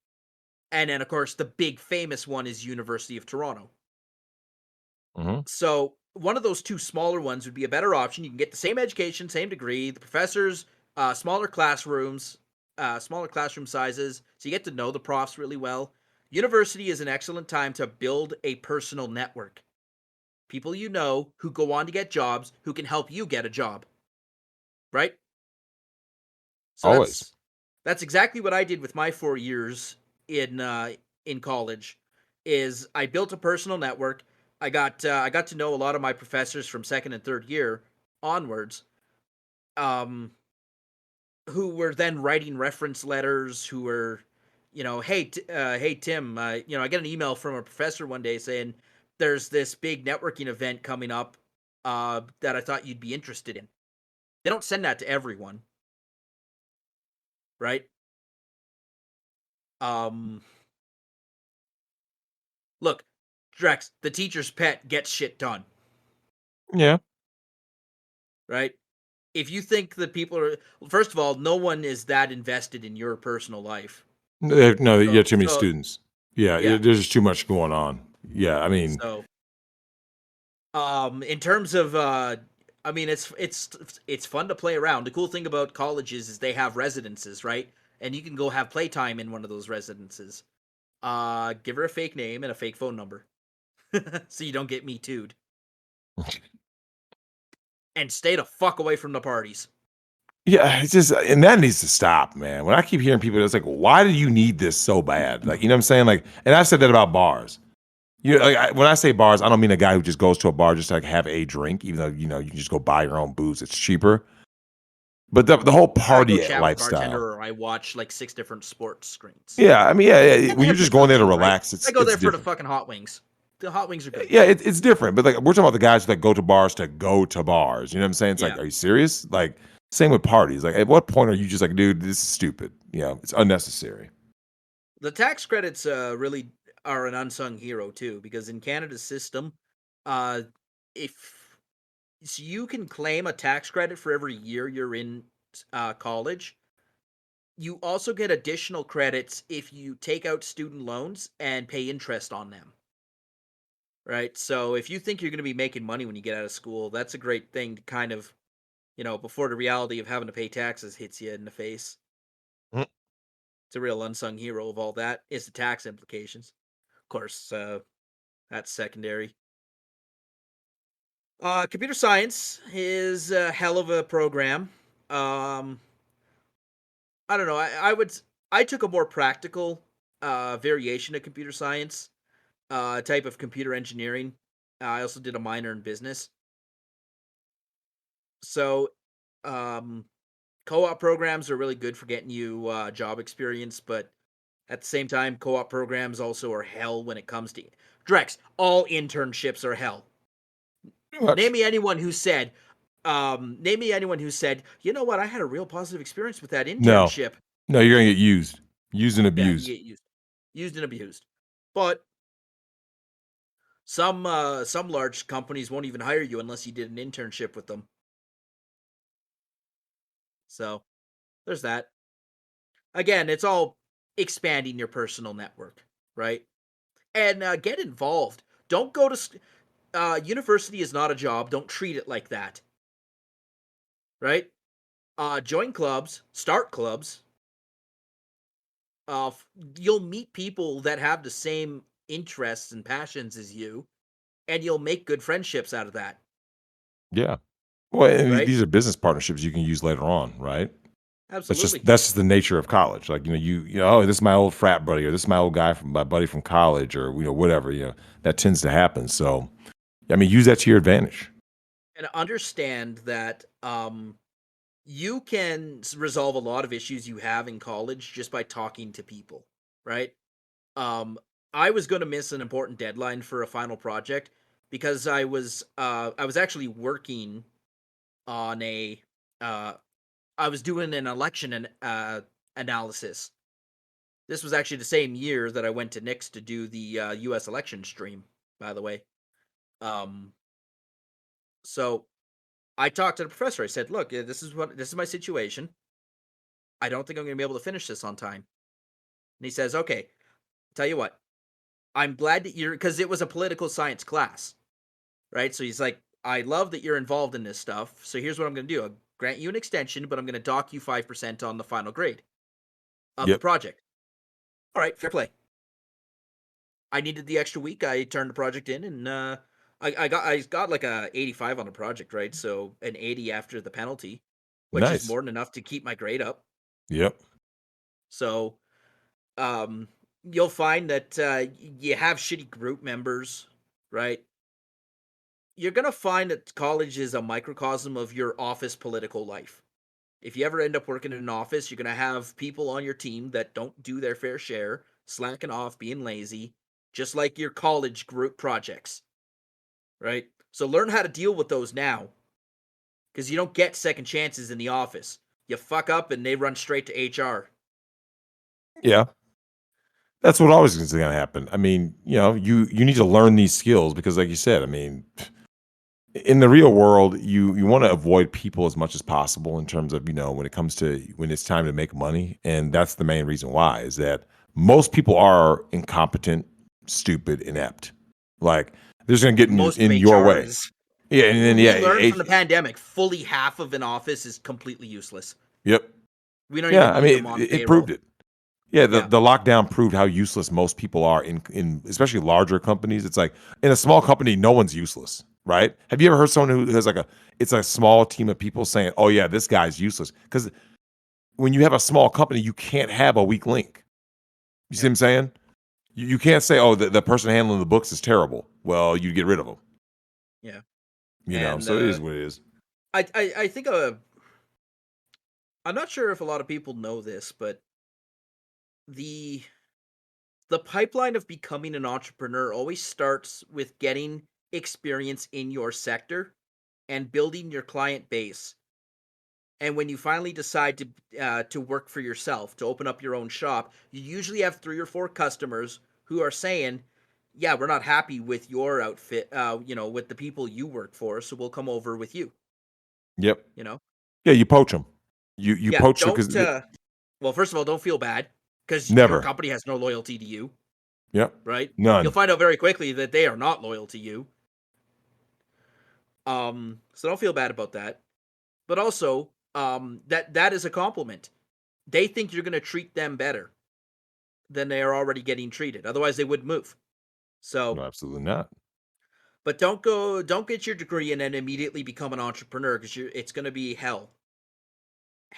And then, of course, the big famous one is University of Toronto. Mhm. So, one of those two smaller ones would be a better option. You can get the same education, same degree, the professors, smaller classroom sizes. So, you get to know the profs really well. University is an excellent time to build a personal network. People you know who go on to get jobs who can help you get a job, right? So Always. that's exactly what I did with my 4 years in college. Is I built a personal network. I got to know a lot of my professors from second and third year onwards, um, who were then writing reference letters, who were, hey Tim, I get an email from a professor one day saying there's this big networking event coming up that I thought you'd be interested in. They don't send that to everyone, right? Um, Look, Drex, the teacher's pet gets shit done, Yeah. right? If you think that people are, well, first of all, no one is that invested in your personal life. No, you So, have too many so students. Yeah, yeah, there's just too much going on. Yeah, I mean, so in terms of I mean it's fun to play around. The cool thing about colleges is they have residences, right? And you can go have playtime in one of those residences. Give her a fake name and a fake phone number. So you don't get me too'd. And stay the fuck away from the parties. yeah, it's just and that needs to stop, man. When I keep hearing people, it's like, why do you need this so bad? Like, you know what I'm saying? Like, and I've said that about bars. When I say bars, I don't mean a guy who just goes to a bar just to like have a drink, even though you can just go buy your own booze. It's cheaper. But the whole I go party chat with the lifestyle. bartender or I watch like six different sports screens. Yeah, I mean, yeah. And When they you're have just different going there to things, right? relax, I go it's there for the different. fucking hot wings. The hot wings are good. Yeah, it's different. But like we're talking about the guys that go to go to bars. You know what I'm saying? It's like, Yeah. are you serious? Like, same with parties. Like, at what point are you just like, dude, this is stupid? You know, it's unnecessary. The tax credits really are an unsung hero too, because in Canada's system, uh, if so you can claim a tax credit for every year you're in college. You also get additional credits if you take out student loans and pay interest on them. Right. So if you think you're going to be making money when you get out of school, that's a great thing to kind of, before the reality of having to pay taxes hits you in the face. Mm. It's a real unsung hero of all that is the tax implications. Of course, that's secondary. Computer science is a hell of a program. Um, I don't know. I took a more practical variation of computer science, type of computer engineering. I also did a minor in business. So, um, co-op programs are really good for getting you job experience, but at the same time, co-op programs also are hell when it comes to Drex. All internships are hell. Pretty much. Name me anyone who said, you know what, I had a real positive experience with that No, internship. no, you're gonna get used and Yeah, you abused. get used and abused. But some large companies won't even hire you unless you did an internship with them. So there's that. Again, it's all expanding your personal network, right? And get involved. Don't go to university is not a job. Don't treat it like that, right? Join clubs, start clubs. You'll meet people that have the same interests and passions as you, and you'll make good friendships out of that, Yeah. Well, and right? these are business partnerships you can use later on, right? Absolutely. That's just the nature of college. Like, oh, this is my old frat buddy, or this is my old guy from my buddy from college, or whatever. That tends to happen. So, I mean, use that to your advantage. And understand that you can resolve a lot of issues you have in college just by talking to people, right? Um, I was going to miss an important deadline for a final project because I was actually working on a uh, I was doing an election analysis. This was actually the same year that I went to Nick's to do the U.S. election stream. By the way, um, so I talked to the professor. I said, "Look, this is my situation. I don't think I'm going to be able to finish this on time." And he says, "Okay, tell you what. I'm glad that you're because it was a political science class, right? So he's like, I love that you're involved in this stuff. So here's what I'm going to do. I'll grant you an extension, but I'm going to dock you 5% on the final grade of the Yep. project. All right, fair play. I needed the extra week. I turned the project in, and I got like a 85 on the project, right? So an 80 after the penalty, which is Nice. more than enough to keep my grade up. Yep. So um, you'll find that you have shitty group members, right? you're gonna find that college is a microcosm of your office political life. If you ever end up working in an office, you're gonna have people on your team that don't do their fair share, slacking off, being lazy, just like your college group projects, right? So learn how to deal with those now, because you don't get second chances in the office. You fuck up and they run straight to HR. Yeah. That's what always is gonna happen. I mean, you need to learn these skills because like you said, I mean, in the real world, you want to avoid people as much as possible in terms of, when it comes to when it's time to make money. And that's the main reason why is that most people are incompetent, stupid, inept. Like they're just gonna get Most of in your HR way. is. Yeah, and then We yeah, learned from the pandemic, fully half of an office is completely useless. yep. We don't Yeah, even I need mean, them on it proved payroll. it. Yeah, the Yeah, the lockdown proved how useless most people are in especially larger companies. It's like in a small company, no one's useless, right? Have you ever heard someone who has it's a small team of people saying, "Oh yeah, this guy's useless"? Because when you have a small company, you can't have a weak link. You see yeah, what I'm saying? You can't say, "Oh, the person handling the books is terrible." Well, you get rid of them, yeah. So And it is what it is. I think I'm not sure if a lot of people know this, but the the pipeline of becoming an entrepreneur always starts with getting experience in your sector and building your client base. And when you finally decide to work for yourself, to open up your own shop, you usually have 3 or 4 customers who are saying, "Yeah, we're not happy with your outfit, with the people you work for, so we'll come over with you." Yep. You know, Yeah, you poach them. You yeah. poach them because Don't. Well, first of all, don't feel bad because your never. company has no loyalty to you, Yep. right? You'll None. find out very quickly that they are not loyal to you. So don't feel bad about that. But also, that is a compliment. They think you're going to treat them better than they are already getting treated. Otherwise, they would move. No, So, absolutely not. but don't get your degree and then immediately become an entrepreneur because it's going to be hell.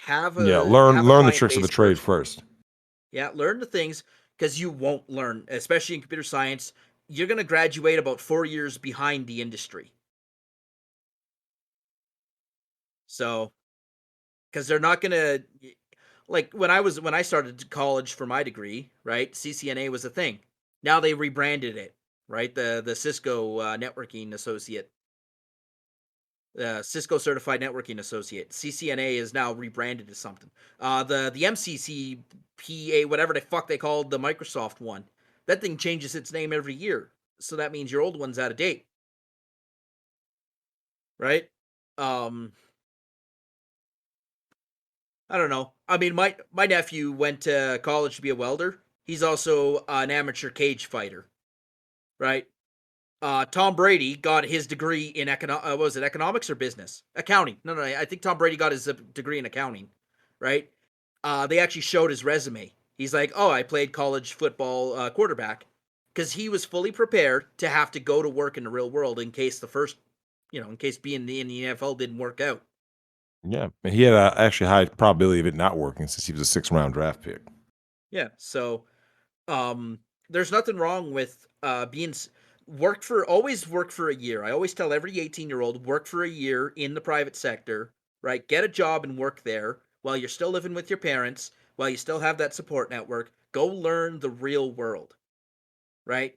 Yeah, Have a learn the client tricks of the base trade first. first. Yeah, learn the things because you won't learn, especially in computer science. You're going to graduate about 4 years behind the industry. So, because they're not going to like when I started college for my degree, right? CCNA was a thing. Now they rebranded it, right? The Cisco networking associate, Cisco certified networking associate. CCNA is now rebranded as something. The MCCPA, whatever the fuck they called the Microsoft one, that thing changes its name every year. So that means your old one's out of date, right? Um, I don't know. I mean, my nephew went to college to be a welder. He's also an amateur cage fighter, right? Tom Brady got his degree in was it economics or business? Accounting. No, I think Tom Brady got his degree in accounting, right? They actually showed his resume. He's like, "Oh, I played college football quarterback," because he was fully prepared to have to go to work in the real world in case in case being in the NFL didn't work out. Yeah, and he had a actually high probability of it not working since he was a six-round draft pick. Yeah, so um there's nothing wrong with work for always work for a year. I always tell every 18-year-old work for a year in the private sector, right? Get a job and work there while you're still living with your parents, while you still have that support network. Go learn the real world, right?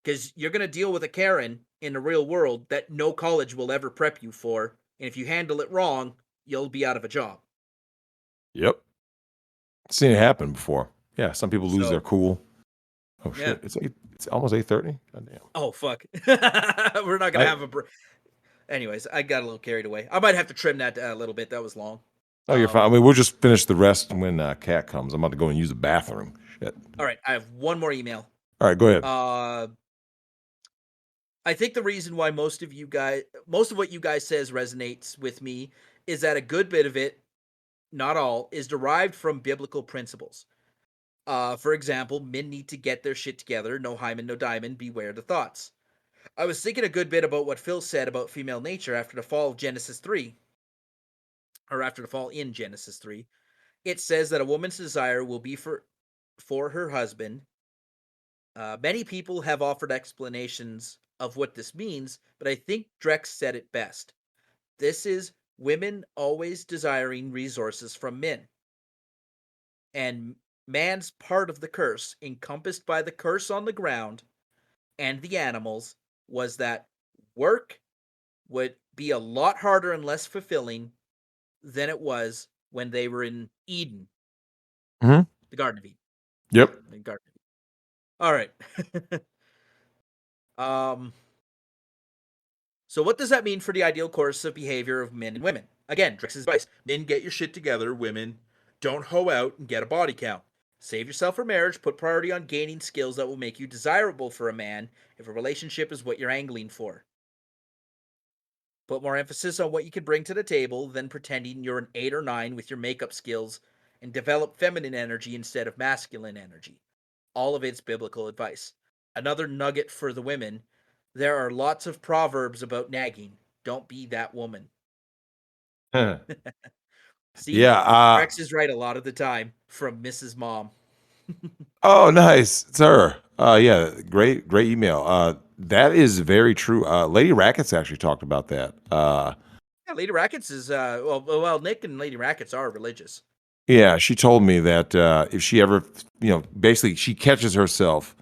Because you're going to deal with a Karen in the real world that no college will ever prep you for, and if you handle it wrong, you'll be out of a job. Yep, seen it happen before. Yeah, some people lose their So cool. Oh yeah. shit, it's almost 8:30. God damn. Oh fuck. We're not gonna I have a Anyways, I got a little carried away. I might have to trim that a little bit. That was long. Oh, you're fine. I Um, mean, we'll just finish the rest when Cat comes. I'm about to go and use the bathroom. Shit. all right, I have one more email. All right, go ahead. Uh, I think the reason why most of what you guys says resonates with me is that a good bit of it, not all, is derived from biblical principles. For example, men need to get their shit together. No hymen, no diamond. Beware the thoughts. I was thinking a good bit about what Phil said about female nature after the fall of Genesis 3, or after the fall in Genesis 3. It says that a woman's desire will be for her husband. Many people have offered explanations of what this means, but I think Drex said it best. This is women always desiring resources from men. And man's part of the curse, encompassed by the curse on the ground and the animals, was that work would be a lot harder and less fulfilling than it was when they were in Eden, Mhm. the Garden of Eden. Yeah, Yep. the Garden of Eden. All right. um, so what does that mean for the ideal course of behavior of men and women? Again, Drex's advice: men, get your shit together. Women, don't hoe out and get a body count. Save yourself for marriage. Put priority on gaining skills that will make you desirable for a man if a relationship is what you're angling for. Put more emphasis on what you can bring to the table than pretending you're an 8 or 9 with your makeup skills, and develop feminine energy instead of masculine energy. All of it's biblical advice. Another nugget for the women: there are lots of proverbs about nagging. Don't be that woman. Huh. See, Yeah. Rex is right a lot of the time from Mrs. Mom. Oh, nice, sir. Yeah, great email. That is very true. Lady Rackets actually talked about that. Yeah, Lady Rackets is well, Nick and Lady Rackets are religious. Yeah, she told me that if she ever, basically she catches herself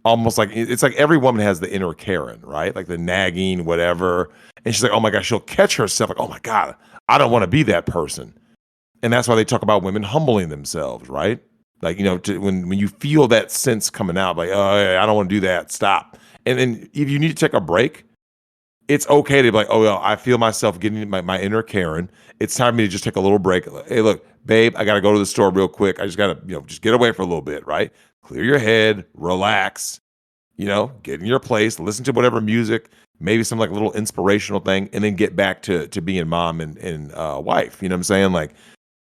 almost like it's like every woman has the inner Karen, right? Like the nagging, whatever. And she's like, oh my gosh, she'll catch herself like, oh my God, I don't want to be that person. And that's why they talk about women humbling themselves, right? Like, when you feel that sense coming out, like, oh, yeah, I don't want to do that, stop. And then if you need to take a break, it's okay to be like, oh, well, I feel myself getting my inner Karen. It's time for me to just take a little break. Hey, look, babe, I got to go to the store real quick. I just got to, just get away for a little bit, right? Clear your head, relax, get in your place, listen to whatever music, maybe some like little inspirational thing, and then get back to being mom and wife. You know what I'm saying? Like,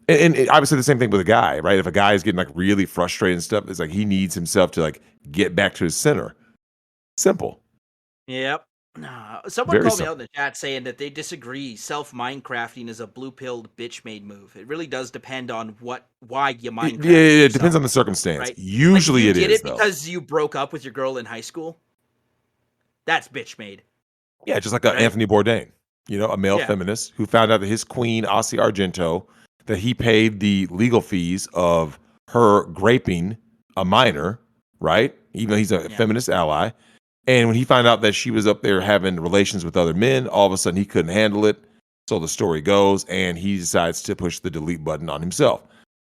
and obviously the same thing with a guy, right? If a guy is getting like really frustrated and stuff, it's like he needs himself to like get back to his center. Simple, Yep. Someone very called me out in simple. the chat saying that they disagree. Self Minecrafting is a blue pilled bitch made move. It really does depend on why you Yeah, Minecraft yeah, it depends yourself, on the circumstance. right? Like if Usually you it did is it though. because you broke up with your girl in high school, that's bitch made, Yeah, just like right? Anthony Bourdain, a male Yeah, feminist who found out that his queen, Ossie Argento, that he paid the legal fees of her raping a minor, right? Even though he's a yeah, feminist ally. And when he found out that she was up there having relations with other men, all of a sudden he couldn't handle it. So the story goes, and he decides to push the delete button on himself.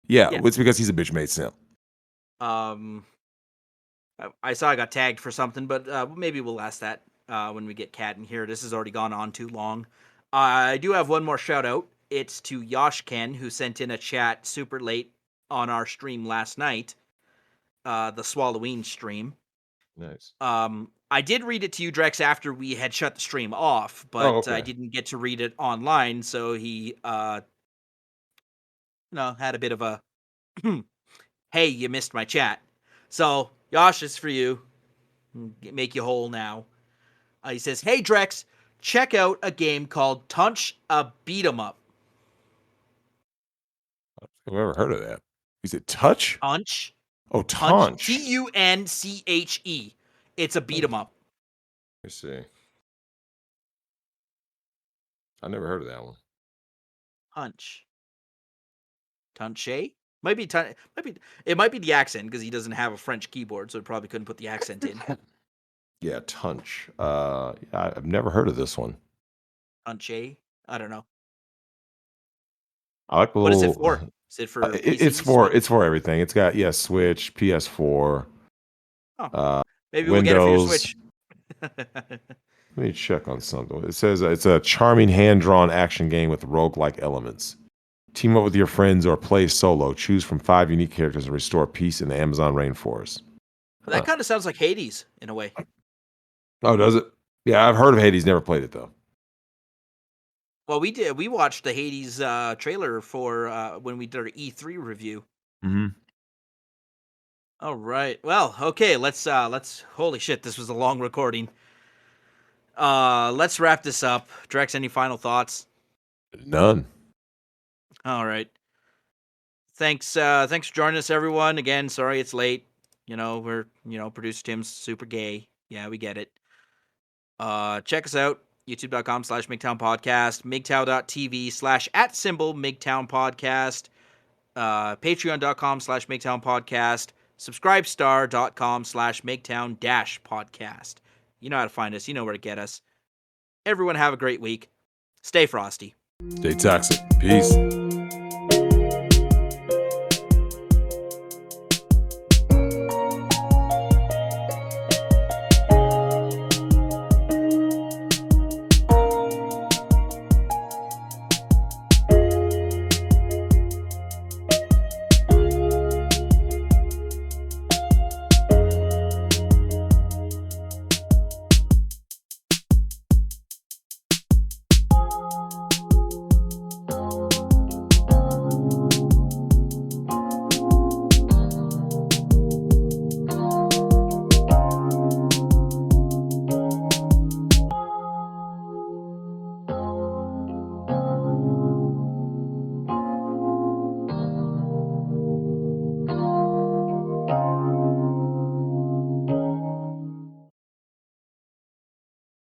Yeah, yeah. it's because he's a bitch made simp. Um, I saw I got tagged for something, but maybe we'll ask that when we get Kat in here. This has already gone on too long. I do have one more shout out. It's to Yosh Ken, who sent in a chat super late on our stream last night, the Swalloween stream. Nice. I did read it to you, Drex, after we had shut the stream off, Oh, but I okay. didn't get to read it online, so he, had a bit of a, hey, you missed my chat. So, Yosh, is for you. Make you whole now. He says, hey, Drex, check out a game called Tunch a Beat 'em Up. I've never heard of that. Is it touch? Tunch, Oh, Tunch, taunch. Tunche. It's a beat 'em up. Let's see. I never heard of that one. Tunch. Tunche? It might be the accent because he doesn't have a French keyboard, so it probably couldn't put the accent in. Yeah, tunch. Yeah, I've never heard of this one. Tunche? I don't know. I like the What is it little. for? Is it for It's PC, for Switch? everything. It's got Switch, PS4, Oh, uh, maybe we'll get it for your Windows. Switch. Let me check on something. It says it's a charming hand-drawn action game with roguelike elements. Team up with your friends or play solo. Choose from 5 unique characters and restore peace in the Amazon rainforest. That Huh. kind of sounds like Hades in a way. Oh, does it? Yeah, I've heard of Hades. Never played it though. Well, we did. We watched the Hades trailer for when we did our E3 review. Hmm. All right. Well, okay. Let's. Holy shit! This was a long recording. Let's wrap this up. Drex, any final thoughts? None. All right. Thanks for joining us, everyone. Again, sorry it's late. Producer Tim's super gay. Yeah, we get it. Check us out, youtube.com/Migtown Podcast, migtown.tv/@symbol Migtown Podcast, patreon.com/Migtown Podcast, subscribestar.com/Migtown-podcast. You know how to find us. You know where to get us. Everyone have a great week. Stay frosty. Stay toxic. Peace.